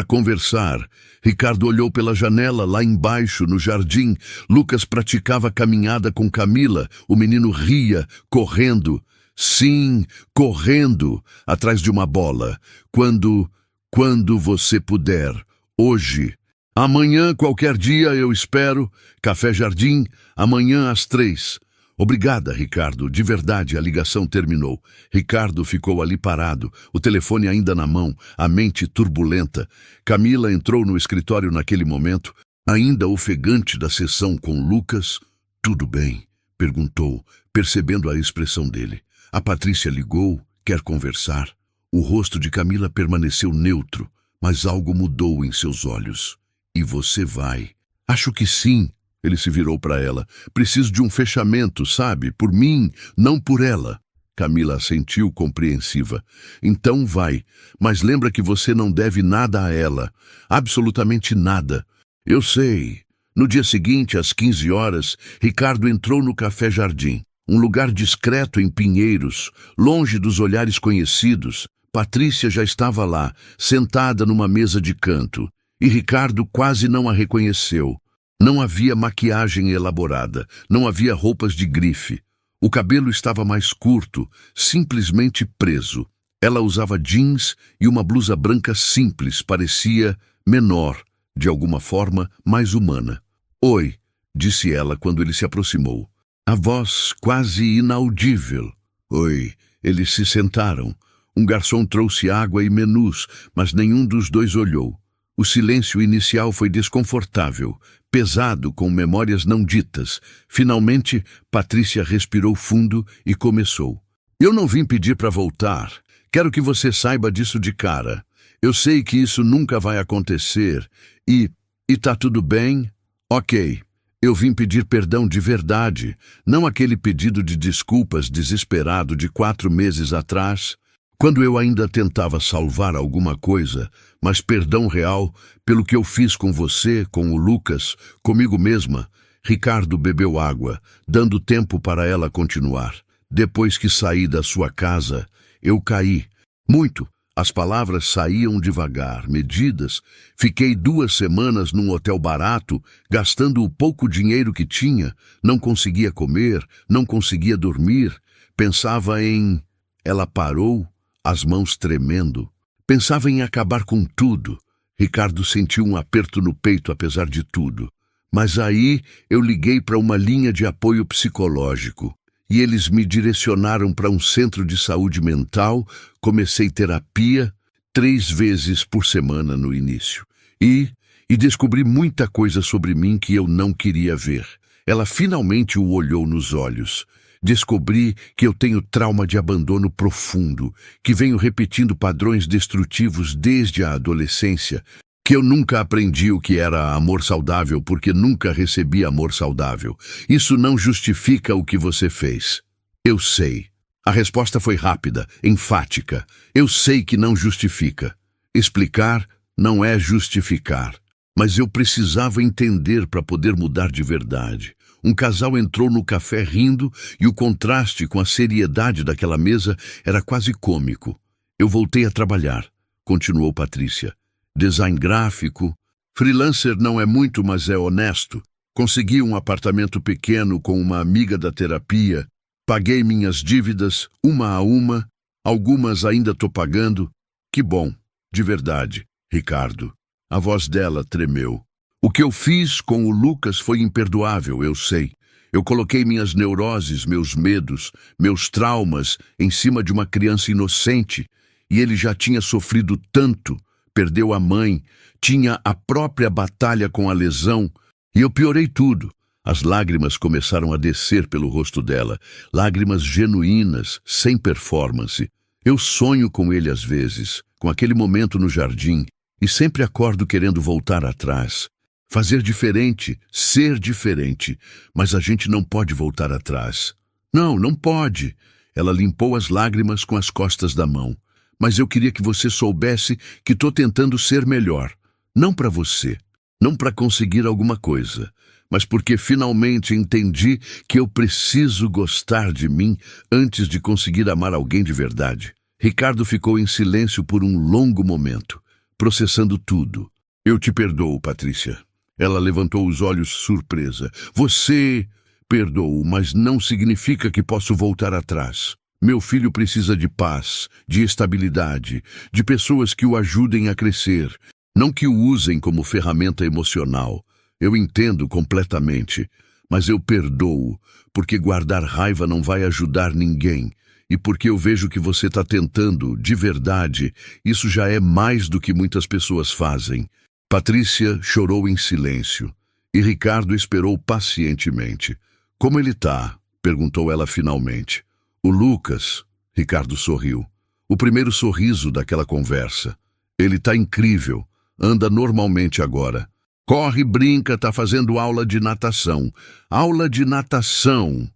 S1: conversar." Ricardo olhou pela janela, lá embaixo, no jardim. Lucas praticava caminhada com Camila. O menino ria, correndo. Sim, correndo, atrás de uma bola. Quando você puder. Hoje. Amanhã, qualquer dia, eu espero. Café Jardim, amanhã às 3. "Obrigada, Ricardo. De verdade." A ligação terminou. Ricardo ficou ali parado, o telefone ainda na mão, a mente turbulenta. Camila entrou no escritório naquele momento, ainda ofegante da sessão com Lucas. "Tudo bem?" perguntou, percebendo a expressão dele. "A Patrícia ligou, quer conversar." O rosto de Camila permaneceu neutro, mas algo mudou em seus olhos. "E você vai?" "Acho que sim." Ele se virou para ela. "Preciso de um fechamento, sabe? Por mim, não por ela." Camila assentiu, compreensiva. "Então vai, mas lembra que você não deve nada a ela. Absolutamente nada." "Eu sei." No dia seguinte, às 15 horas, Ricardo entrou no Café Jardim, um lugar discreto em Pinheiros, longe dos olhares conhecidos. Patrícia já estava lá, sentada numa mesa de canto, e Ricardo quase não a reconheceu. Não havia maquiagem elaborada, não havia roupas de grife. O cabelo estava mais curto, simplesmente preso. Ela usava jeans e uma blusa branca simples, parecia menor, de alguma forma mais humana. "Oi", disse ela quando ele se aproximou. A voz quase inaudível. "Oi." Eles se sentaram. Um garçom trouxe água e menus, mas nenhum dos dois olhou. O silêncio inicial foi desconfortável, pesado com memórias não ditas. Finalmente, Patrícia respirou fundo e começou. "Eu não vim pedir para voltar. Quero que você saiba disso de cara. Eu sei que isso nunca vai acontecer e tá tudo bem? Ok. Eu vim pedir perdão de verdade, não aquele pedido de desculpas desesperado de 4 meses atrás, quando eu ainda tentava salvar alguma coisa, mas perdão real pelo que eu fiz com você, com o Lucas, comigo mesma. Ricardo bebeu água, dando tempo para ela continuar. Depois que saí da sua casa, eu caí. Muito. As palavras saíam devagar, medidas. Fiquei 2 semanas num hotel barato, gastando o pouco dinheiro que tinha. Não conseguia comer, não conseguia dormir. Pensava em... Ela parou, as mãos tremendo. Pensava em acabar com tudo. Ricardo sentiu um aperto no peito apesar de tudo. Mas aí eu liguei para uma linha de apoio psicológico. E eles me direcionaram para um centro de saúde mental. Comecei terapia 3 vezes por semana no início. E descobri muita coisa sobre mim que eu não queria ver. Ela finalmente o olhou nos olhos. Descobri que eu tenho trauma de abandono profundo, que venho repetindo padrões destrutivos desde a adolescência, que eu nunca aprendi o que era amor saudável porque nunca recebi amor saudável. Isso não justifica o que você fez. Eu sei. A resposta foi rápida, enfática. Eu sei que não justifica. Explicar não é justificar. Mas eu precisava entender para poder mudar de verdade. Um casal entrou no café rindo e o contraste com a seriedade daquela mesa era quase cômico. Eu voltei a trabalhar, continuou Patrícia. Design gráfico. Freelancer não é muito, mas é honesto. Consegui um apartamento pequeno com uma amiga da terapia. Paguei minhas dívidas, uma a uma. Algumas ainda tô pagando. Que bom, de verdade, Ricardo. A voz dela tremeu. O que eu fiz com o Lucas foi imperdoável, eu sei. Eu coloquei minhas neuroses, meus medos, meus traumas em cima de uma criança inocente. E ele já tinha sofrido tanto. Perdeu a mãe, tinha a própria batalha com a lesão, e eu piorei tudo. As lágrimas começaram a descer pelo rosto dela, lágrimas genuínas, sem performance. Eu sonho com ele às vezes, com aquele momento no jardim, e sempre acordo querendo voltar atrás. Fazer diferente, ser diferente, mas a gente não pode voltar atrás. Não pode. Ela limpou as lágrimas com as costas da mão. Mas eu queria que você soubesse que estou tentando ser melhor. Não para você, não para conseguir alguma coisa, mas porque finalmente entendi que eu preciso gostar de mim antes de conseguir amar alguém de verdade. Ricardo ficou em silêncio por um longo momento, processando tudo. Eu te perdoo, Patrícia. Ela levantou os olhos surpresa. Você... Perdoo, mas não significa que posso voltar atrás. Meu filho precisa de paz, de estabilidade, de pessoas que o ajudem a crescer, não que o usem como ferramenta emocional. Eu entendo completamente, mas eu perdoo, porque guardar raiva não vai ajudar ninguém. E porque eu vejo que você está tentando, de verdade, isso já é mais do que muitas pessoas fazem. Patrícia chorou em silêncio, e Ricardo esperou pacientemente. Como ele está? Perguntou ela finalmente. O Lucas, Ricardo sorriu. O primeiro sorriso daquela conversa. Ele tá incrível, anda normalmente agora. Corre, brinca, tá fazendo aula de natação. Aula de natação.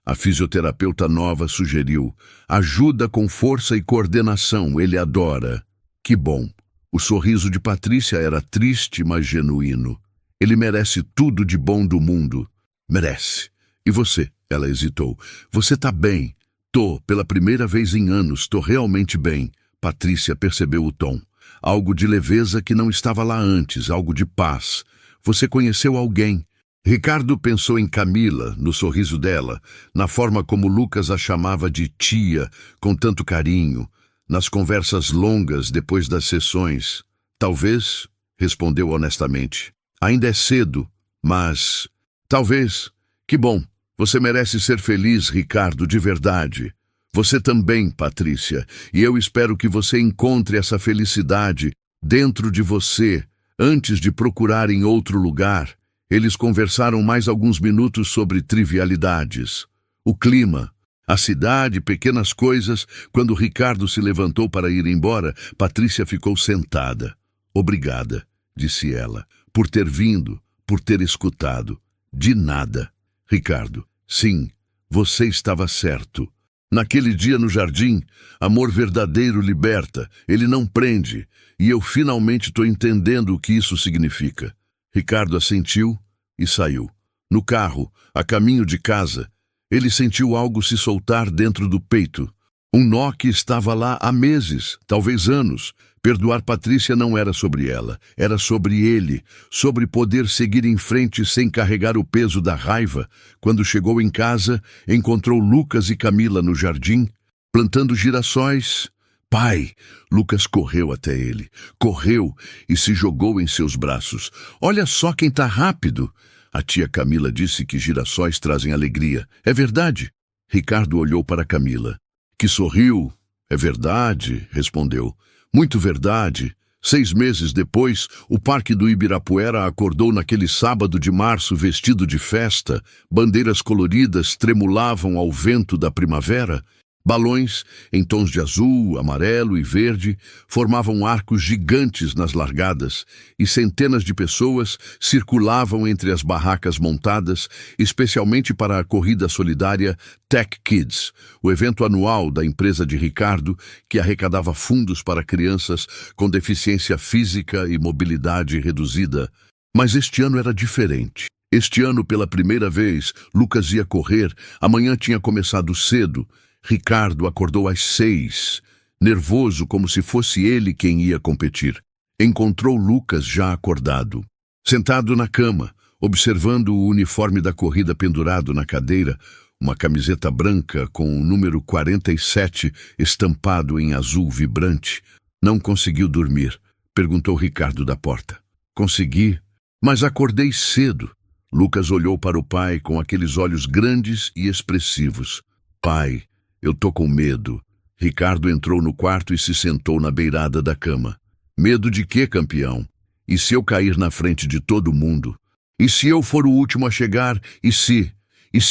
S1: A fisioterapeuta nova sugeriu. Ajuda com força e coordenação, ele adora. Que bom. O sorriso de Patrícia era triste, mas genuíno. Ele merece tudo de bom do mundo. Merece. E você? Ela hesitou. Você tá bem? Tô, pela primeira vez em anos, tô realmente bem. Patrícia percebeu o tom. Algo de leveza que não estava lá antes, algo de paz. Você conheceu alguém? Ricardo pensou em Camila, no sorriso dela, na forma como Lucas a chamava de tia, com tanto carinho, nas conversas longas depois das sessões. Talvez, respondeu honestamente. Ainda é cedo, mas... Talvez. Que bom. Você merece ser feliz, Ricardo, de verdade. Você também, Patrícia, e eu espero que você encontre essa felicidade dentro de você, antes de procurar em outro lugar. Eles conversaram mais alguns minutos sobre trivialidades. O clima, A cidade, pequenas coisas. Quando Ricardo se levantou para ir embora, Patrícia ficou sentada. Obrigada, disse ela, por ter vindo, por ter escutado. De nada. Ricardo, sim, você estava certo. Naquele dia no jardim, amor verdadeiro liberta, ele não prende, e eu finalmente estou entendendo o que isso significa. Ricardo assentiu e saiu. No carro, a caminho de casa, ele sentiu algo se soltar dentro do peito. Um nó que estava lá há meses, talvez anos. Perdoar Patrícia não era sobre ela, era sobre ele, sobre poder seguir em frente sem carregar o peso da raiva. Quando chegou em casa, encontrou Lucas e Camila no jardim, plantando girassóis. Pai! Lucas correu até ele, correu e se jogou em seus braços. Olha só quem tá rápido! A tia Camila disse que girassóis trazem alegria. É verdade? Ricardo olhou para Camila, que sorriu. É verdade, respondeu. Muito verdade. 6 meses depois, o Parque do Ibirapuera acordou naquele sábado de março vestido de festa. Bandeiras coloridas tremulavam ao vento da primavera. Balões, em tons de azul, amarelo e verde, formavam arcos gigantes nas largadas, e centenas de pessoas circulavam entre as barracas montadas, especialmente para a corrida solidária Tech Kids, o evento anual da empresa de Ricardo, que arrecadava fundos para crianças com deficiência física e mobilidade reduzida. Mas este ano era diferente. Este ano, pela primeira vez, Lucas ia correr. A manhã tinha começado cedo. Ricardo acordou às 6, nervoso como se fosse ele quem ia competir. Encontrou Lucas já acordado, sentado na cama, observando o uniforme da corrida pendurado na cadeira, uma camiseta branca com o número 47 estampado em azul vibrante. Não conseguiu dormir? Perguntou Ricardo da porta. Consegui, mas acordei cedo. Lucas olhou para o pai com aqueles olhos grandes e expressivos. Pai, eu tô com medo. Ricardo entrou no quarto e se sentou na beirada da cama. Medo de quê, campeão? E se eu cair na frente de todo mundo? E se eu for o último a chegar? E se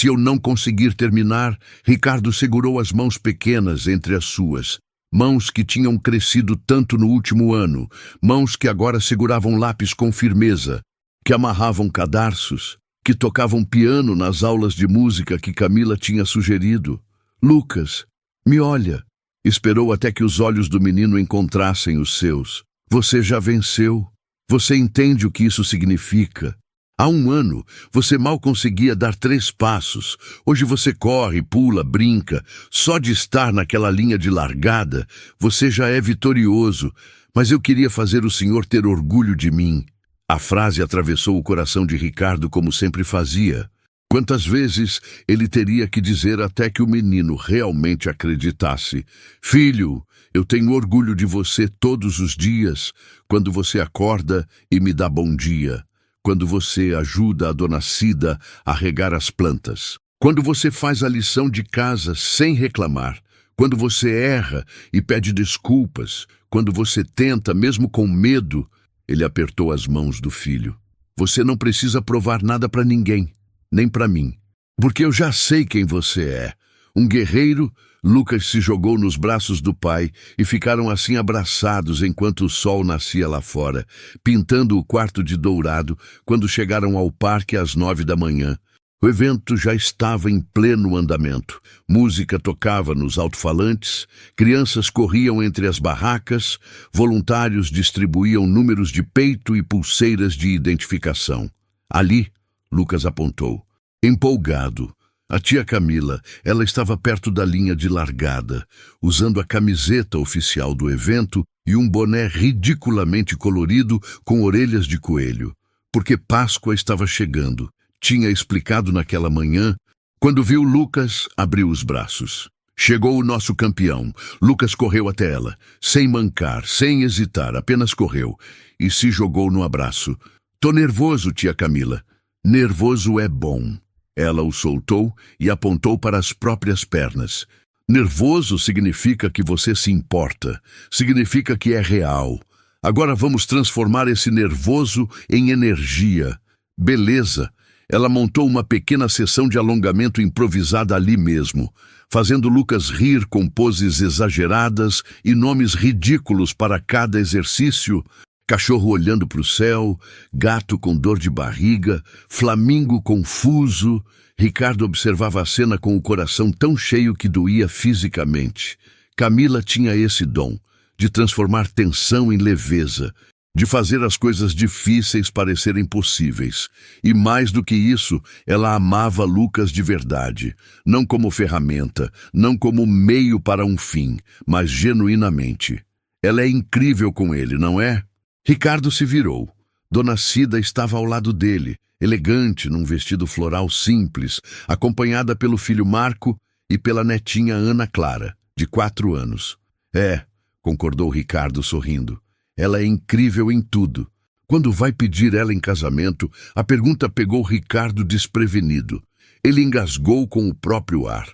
S1: eu não conseguir terminar? Ricardo segurou as mãos pequenas entre as suas. Mãos que tinham crescido tanto no último ano. Mãos que agora seguravam lápis com firmeza. Que amarravam cadarços. Que tocavam piano nas aulas de música que Camila tinha sugerido. Lucas, me olha. Esperou até que os olhos do menino encontrassem os seus. Você já venceu. Você entende o que isso significa. Há 1 ano, você mal conseguia dar 3 passos. Hoje você corre, pula, brinca. Só de estar naquela linha de largada, você já é vitorioso. Mas eu queria fazer o senhor ter orgulho de mim. A frase atravessou o coração de Ricardo como sempre fazia. Quantas vezes ele teria que dizer até que o menino realmente acreditasse. Filho, eu tenho orgulho de você todos os dias, quando você acorda e me dá bom dia, quando você ajuda a dona Cida a regar as plantas, quando você faz a lição de casa sem reclamar, quando você erra e pede desculpas, quando você tenta mesmo com medo. Ele apertou as mãos do filho. Você não precisa provar nada para ninguém. Nem para mim, porque eu já sei quem você é. Um guerreiro. Lucas se jogou nos braços do pai e ficaram assim abraçados enquanto o sol nascia lá fora, pintando o quarto de dourado quando chegaram ao parque às 9 da manhã. O evento já estava em pleno andamento. Música tocava nos alto-falantes, crianças corriam entre as barracas, voluntários distribuíam números de peito e pulseiras de identificação. Ali, Lucas apontou. Empolgado. A tia Camila, ela estava perto da linha de largada, usando a camiseta oficial do evento e um boné ridiculamente colorido com orelhas de coelho, porque Páscoa estava chegando. Tinha explicado naquela manhã. Quando viu Lucas, abriu os braços. Chegou o nosso campeão. Lucas correu até ela, sem mancar, sem hesitar, apenas correu e se jogou no abraço. Tô nervoso, tia Camila. Nervoso é bom. Ela o soltou e apontou para as próprias pernas. Nervoso significa que você se importa, significa que é real. Agora vamos transformar esse nervoso em energia. Beleza. Ela montou uma pequena sessão de alongamento improvisada ali mesmo. fazendo Lucas rir com poses exageradas e nomes ridículos para cada exercício. Cachorro olhando para o céu, gato com dor de barriga, flamingo confuso. Ricardo observava a cena com o coração tão cheio que doía fisicamente. Camila tinha esse dom de transformar tensão em leveza, de fazer as coisas difíceis parecerem possíveis. E mais do que isso, ela amava Lucas de verdade, não como ferramenta, não como meio para um fim, mas genuinamente. Ela é incrível com ele, não é? Ricardo se virou. Dona Cida estava ao lado dele, elegante, num vestido floral simples, acompanhada pelo filho Marco e pela netinha Ana Clara, de 4 anos. É, concordou Ricardo sorrindo. Ela é incrível em tudo. Quando vai pedir ela em casamento, a pergunta pegou Ricardo desprevenido. Ele engasgou com o próprio ar.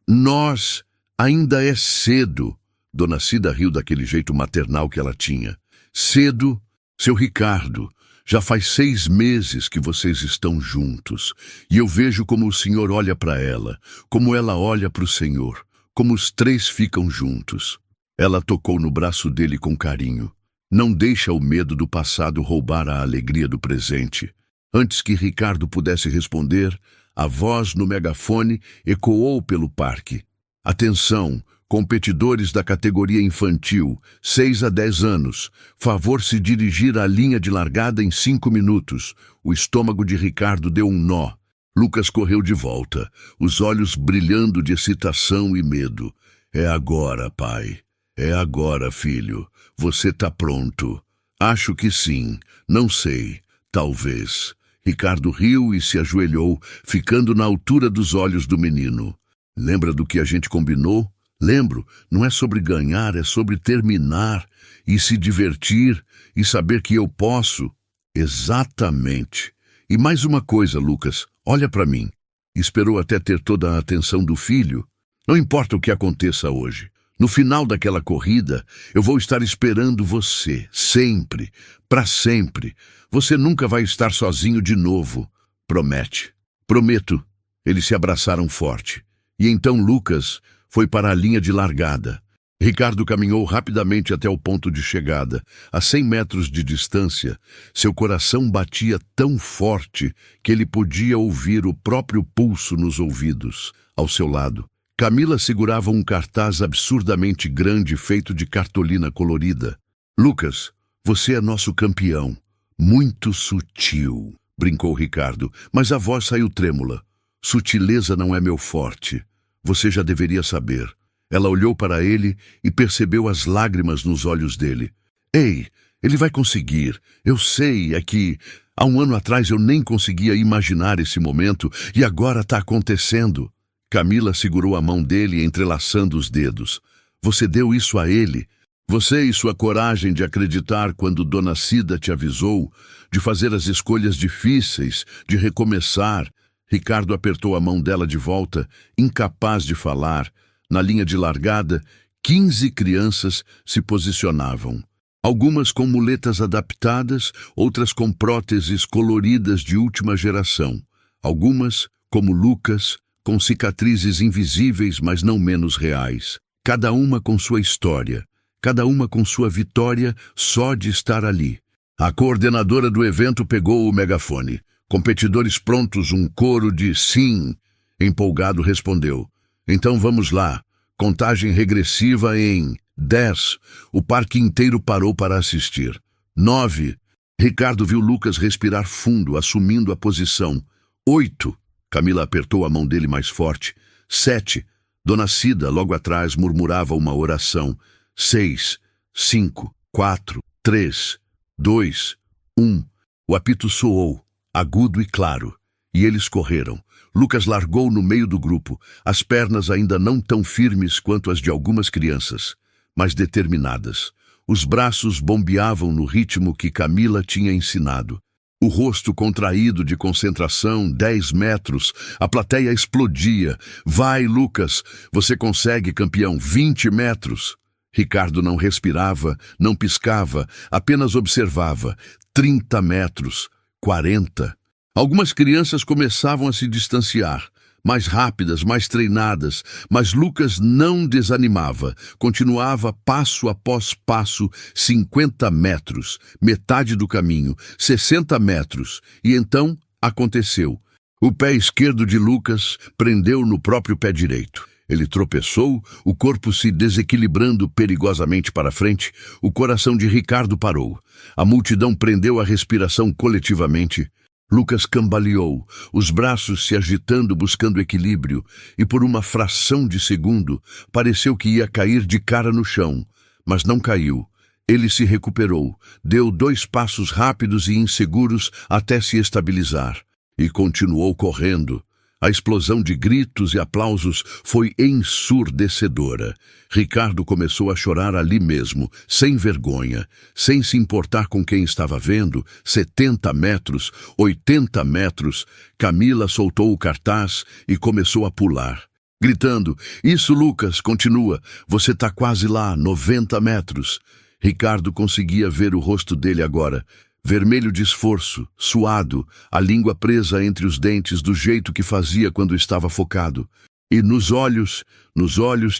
S1: Nós, ainda é cedo. Dona Cida riu daquele jeito maternal que ela tinha. Cedo, seu Ricardo. Já faz 6 meses que vocês estão juntos. E eu vejo como o senhor olha para ela, como ela olha para o senhor, como os 3 ficam juntos. Ela tocou no braço dele com carinho. Não deixa o medo do passado roubar a alegria do presente. Antes que Ricardo pudesse responder, a voz no megafone ecoou pelo parque. Atenção, competidores da categoria infantil, 6 a 10 anos. Favor se dirigir à linha de largada em 5 minutos. O estômago de Ricardo deu um nó. Lucas correu de volta, os olhos brilhando de excitação e medo. É agora, pai. É agora, filho. Você tá pronto. Acho que sim. Não sei. Talvez. Ricardo riu e se ajoelhou, ficando na altura dos olhos do menino. Lembra do que a gente combinou? Lembro. Não é sobre ganhar, é sobre terminar e se divertir e saber que eu posso. Exatamente. E mais uma coisa, Lucas. Olha para mim. Esperou até ter toda a atenção do filho. Não importa o que aconteça hoje. No final daquela corrida, eu vou estar esperando você, sempre, para sempre. Você nunca vai estar sozinho de novo. Promete? Prometo. Eles se abraçaram forte. E então Lucas foi para a linha de largada. Ricardo caminhou rapidamente até o ponto de chegada. A 100 metros de distância, seu coração batia tão forte que ele podia ouvir o próprio pulso nos ouvidos. Ao seu lado, Camila segurava um cartaz absurdamente grande feito de cartolina colorida. Lucas, você é nosso campeão. Muito sutil, brincou Ricardo, mas a voz saiu trêmula. Sutileza não é meu forte. Você já deveria saber. Ela olhou para ele e percebeu as lágrimas nos olhos dele. Ei, ele vai conseguir. Eu sei, é que há 1 ano atrás eu nem conseguia imaginar esse momento e agora está acontecendo. Camila segurou a mão dele, entrelaçando os dedos. Você deu isso a ele? Você e sua coragem de acreditar quando Dona Cida te avisou, de fazer as escolhas difíceis, de recomeçar. Ricardo apertou a mão dela de volta, incapaz de falar. Na linha de largada, 15 crianças se posicionavam. Algumas com muletas adaptadas, outras com próteses coloridas de última geração. Algumas, como Lucas, com cicatrizes invisíveis, mas não menos reais. Cada uma com sua história, cada uma com sua vitória só de estar ali. A coordenadora do evento pegou o megafone. Competidores prontos, um coro de sim. Empolgado respondeu. Então vamos lá. Contagem regressiva em 10. O parque inteiro parou para assistir. 9. Ricardo viu Lucas respirar fundo, assumindo a posição. 8. Camila apertou a mão dele mais forte. 7. Dona Cida, logo atrás, murmurava uma oração. 6. 5. 4. 3. 2. 1. O apito soou, agudo e claro, e eles correram. Lucas largou no meio do grupo, as pernas ainda não tão firmes quanto as de algumas crianças, mas determinadas. Os braços bombeavam no ritmo que Camila tinha ensinado. O rosto contraído de concentração, 10 metros, a plateia explodia. Vai, Lucas, você consegue, campeão, 20 metros. Ricardo não respirava, não piscava, apenas observava. 30 metros, 40. Algumas crianças começavam a se distanciar. mais rápidas, mais treinadas, mas Lucas não desanimava. Continuava passo após passo, 50 metros, metade do caminho, 60 metros. E então aconteceu. O pé esquerdo de Lucas prendeu no próprio pé direito. Ele tropeçou, o corpo se desequilibrando perigosamente para frente. O coração de Ricardo parou. A multidão prendeu a respiração coletivamente. Lucas cambaleou, os braços se agitando buscando equilíbrio, e por uma fração de segundo pareceu que ia cair de cara no chão, mas não caiu. Ele se recuperou, deu 2 passos rápidos e inseguros até se estabilizar, e continuou correndo. A explosão de gritos e aplausos foi ensurdecedora. Ricardo começou a chorar ali mesmo, sem vergonha, sem se importar com quem estava vendo. 70 metros, 80 metros. Camila soltou o cartaz e começou a pular, gritando: "Isso, Lucas, continua. Você está quase lá, 90 metros. Ricardo conseguia ver o rosto dele agora. Vermelho de esforço, suado, a língua presa entre os dentes do jeito que fazia quando estava focado. E nos olhos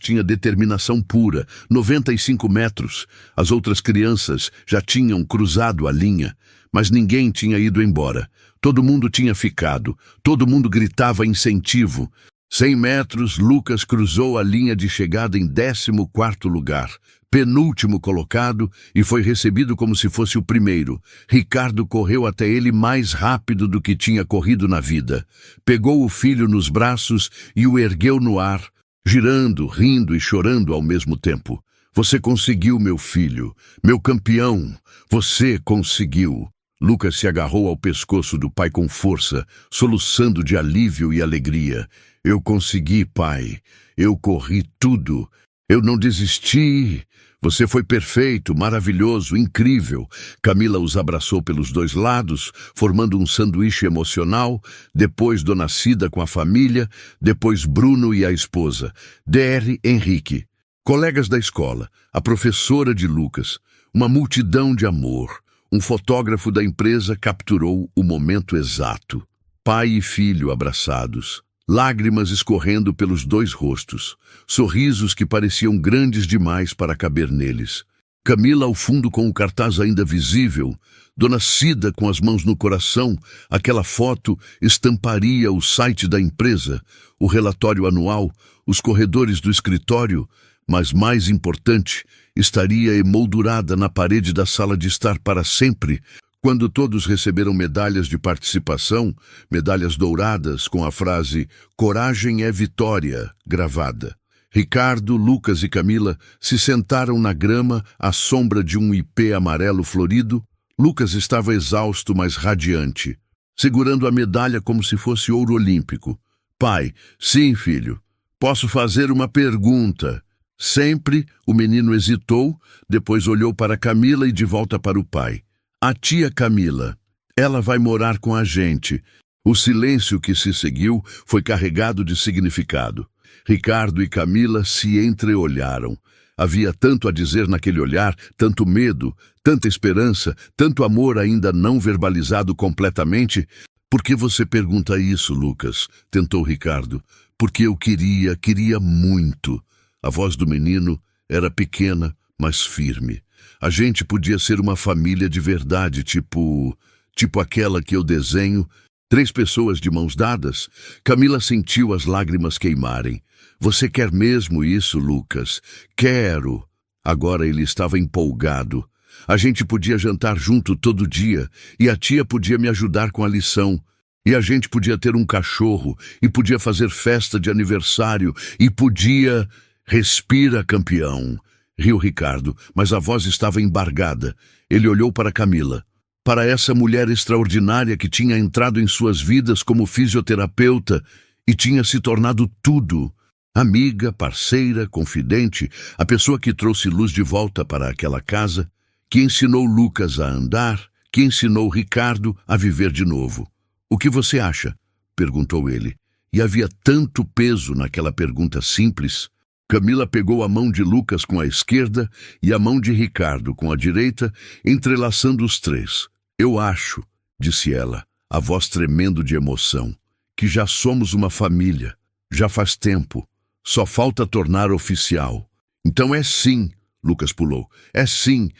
S1: tinha determinação pura. 95 metros. As outras crianças já tinham cruzado a linha, mas ninguém tinha ido embora. Todo mundo tinha ficado. Todo mundo gritava incentivo. 100 metros, Lucas cruzou a linha de chegada em 14º lugar, penúltimo colocado, e foi recebido como se fosse o primeiro. Ricardo correu até ele mais rápido do que tinha corrido na vida. Pegou o filho nos braços e o ergueu no ar, girando, rindo e chorando ao mesmo tempo. "Você conseguiu, meu filho, meu campeão, você conseguiu." Lucas se agarrou ao pescoço do pai com força, soluçando de alívio e alegria. "Eu consegui, pai. Eu corri tudo. Eu não desisti. Você foi perfeito, maravilhoso, incrível." Camila os abraçou pelos 2 lados, formando um sanduíche emocional. Depois Dona Cida com a família, depois Bruno e a esposa, Dr. Henrique, colegas da escola, a professora de Lucas, uma multidão de amor. Um fotógrafo da empresa capturou o momento exato. Pai e filho abraçados, lágrimas escorrendo pelos 2 rostos, sorrisos que pareciam grandes demais para caber neles. Camila ao fundo com o cartaz ainda visível, Dona Cida com as mãos no coração. Aquela foto estamparia o site da empresa, o relatório anual, os corredores do escritório, mas mais importante, estaria emoldurada na parede da sala de estar para sempre. Quando todos receberam medalhas de participação, medalhas douradas com a frase "Coragem é vitória" gravada. Ricardo, Lucas e Camila se sentaram na grama à sombra de um ipê amarelo florido. Lucas estava exausto, mas radiante, segurando a medalha como se fosse ouro olímpico. "Pai, sim, filho. Posso fazer uma pergunta?" Sempre o menino hesitou, depois olhou para Camila e de volta para o pai. "A tia Camila, ela vai morar com a gente." O silêncio que se seguiu foi carregado de significado. Ricardo e Camila se entreolharam. Havia tanto a dizer naquele olhar, tanto medo, tanta esperança, tanto amor ainda não verbalizado completamente. "Por que você pergunta isso, Lucas?" tentou Ricardo. "Porque eu queria muito." A voz do menino era pequena, mas firme. "A gente podia ser uma família de verdade, tipo aquela que eu desenho, 3 pessoas de mãos dadas." Camila sentiu as lágrimas queimarem. "Você quer mesmo isso, Lucas?" "Quero." Agora ele estava empolgado. "A gente podia jantar junto todo dia, e a tia podia me ajudar com a lição. E a gente podia ter um cachorro, e podia fazer festa de aniversário, e podia..." "Respira, campeão", riu Ricardo, mas a voz estava embargada. Ele olhou para Camila. Para essa mulher extraordinária que tinha entrado em suas vidas como fisioterapeuta e tinha se tornado tudo. Amiga, parceira, confidente, a pessoa que trouxe luz de volta para aquela casa, que ensinou Lucas a andar, que ensinou Ricardo a viver de novo. "O que você acha?" perguntou ele. E havia tanto peso naquela pergunta simples. Camila pegou a mão de Lucas com a esquerda e a mão de Ricardo com a direita, entrelaçando os 3. "Eu acho", disse ela, a voz tremendo de emoção, que já somos uma família. Já faz tempo. Só falta tornar oficial. Então é sim, Lucas pulou. É sim,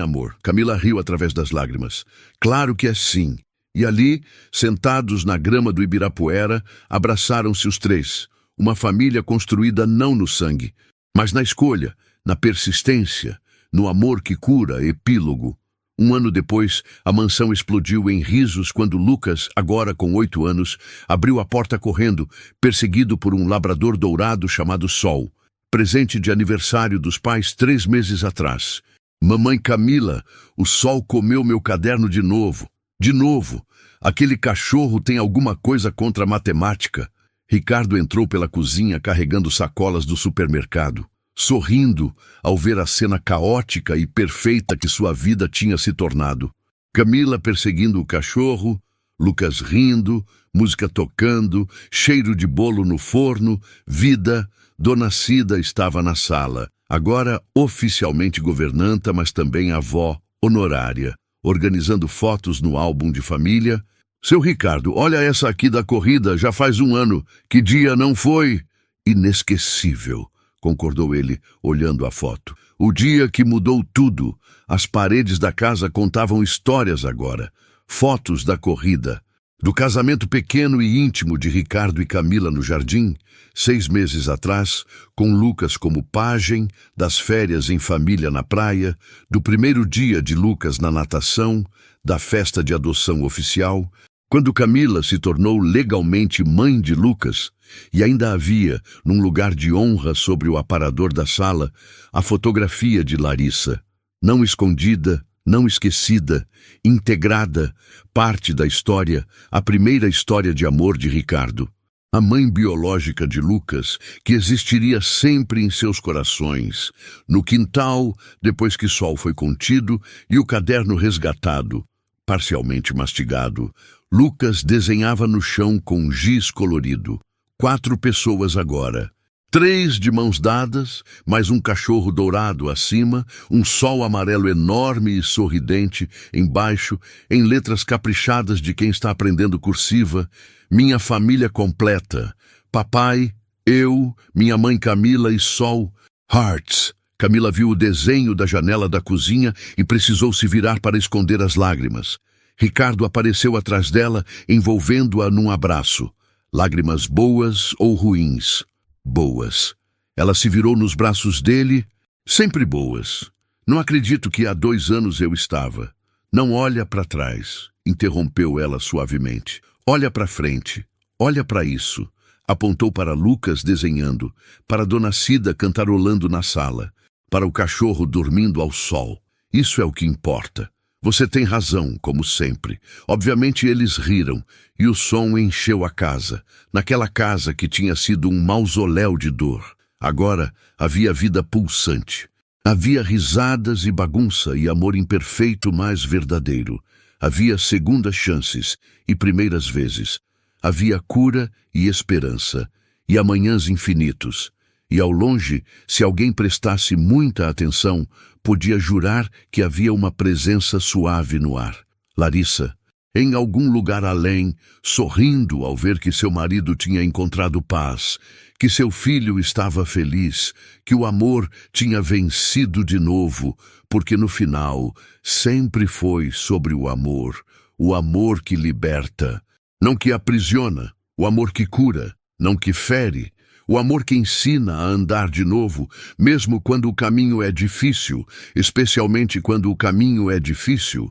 S1: amor. Camila riu através das lágrimas. Claro que é sim. E ali, sentados na grama do Ibirapuera, abraçaram-se os três. Uma família construída não no sangue, mas na escolha, na persistência, no amor que cura, epílogo. Um ano depois, a mansão explodiu em risos quando Lucas, agora com 8 anos, abriu a porta correndo, perseguido por um labrador dourado chamado Sol, presente de aniversário dos pais 3 meses atrás. Mamãe Camila, o Sol comeu meu caderno de novo. De novo. Aquele cachorro tem alguma coisa contra a matemática. Ricardo entrou pela cozinha carregando sacolas do supermercado, sorrindo ao ver a cena caótica e perfeita que sua vida tinha se tornado. Camila perseguindo o cachorro, Lucas rindo, música tocando, cheiro de bolo no forno, vida. Dona Cida estava na sala, agora oficialmente governanta, mas também avó honorária, organizando fotos no álbum de família. Seu Ricardo, olha essa aqui da corrida, já faz 1 ano. Que dia não foi? Inesquecível, concordou ele, olhando a foto. O dia que mudou tudo. As paredes da casa contavam histórias agora. Fotos da corrida. Do casamento pequeno e íntimo de Ricardo e Camila no jardim, 6 meses atrás, com Lucas como pajem, das férias em família na praia, do primeiro dia de Lucas na natação, da festa de adoção oficial, quando Camila se tornou legalmente mãe de Lucas, e ainda havia, num lugar de honra sobre o aparador da sala, a fotografia de Larissa, não escondida, não esquecida, integrada, parte da história, a primeira história de amor de Ricardo. A mãe biológica de Lucas, que existiria sempre em seus corações, no quintal, depois que Sol foi contido e o caderno resgatado, parcialmente mastigado, Lucas desenhava no chão com giz colorido. 4 pessoas agora. 3 de mãos dadas, mais um cachorro dourado acima, um sol amarelo enorme e sorridente embaixo, em letras caprichadas de quem está aprendendo cursiva. Minha família completa. Papai, eu, minha mãe Camila e Sol. Hearts. Camila viu o desenho da janela da cozinha e precisou se virar para esconder as lágrimas. Ricardo apareceu atrás dela, envolvendo-a num abraço. Lágrimas boas ou ruins? Boas. Ela se virou nos braços dele, sempre boas. Não acredito que há 2 anos eu estava. Não olha para trás, interrompeu ela suavemente. Olha para frente, olha para isso. Apontou para Lucas desenhando, para Dona Cida cantarolando na sala, para o cachorro dormindo ao sol. Isso é o que importa. Você tem razão, como sempre. Obviamente eles riram, e o som encheu a casa. Naquela casa que tinha sido um mausoléu de dor. Agora havia vida pulsante. Havia risadas e bagunça e amor imperfeito mais verdadeiro. Havia segundas chances e primeiras vezes. Havia cura e esperança, e amanhãs infinitos. E ao longe, se alguém prestasse muita atenção, podia jurar que havia uma presença suave no ar. Larissa, em algum lugar além, sorrindo ao ver que seu marido tinha encontrado paz, que seu filho estava feliz, que o amor tinha vencido de novo, porque no final sempre foi sobre o amor que liberta, não que aprisiona, o amor que cura, não que fere, o amor que ensina a andar de novo, mesmo quando o caminho é difícil, especialmente quando o caminho é difícil.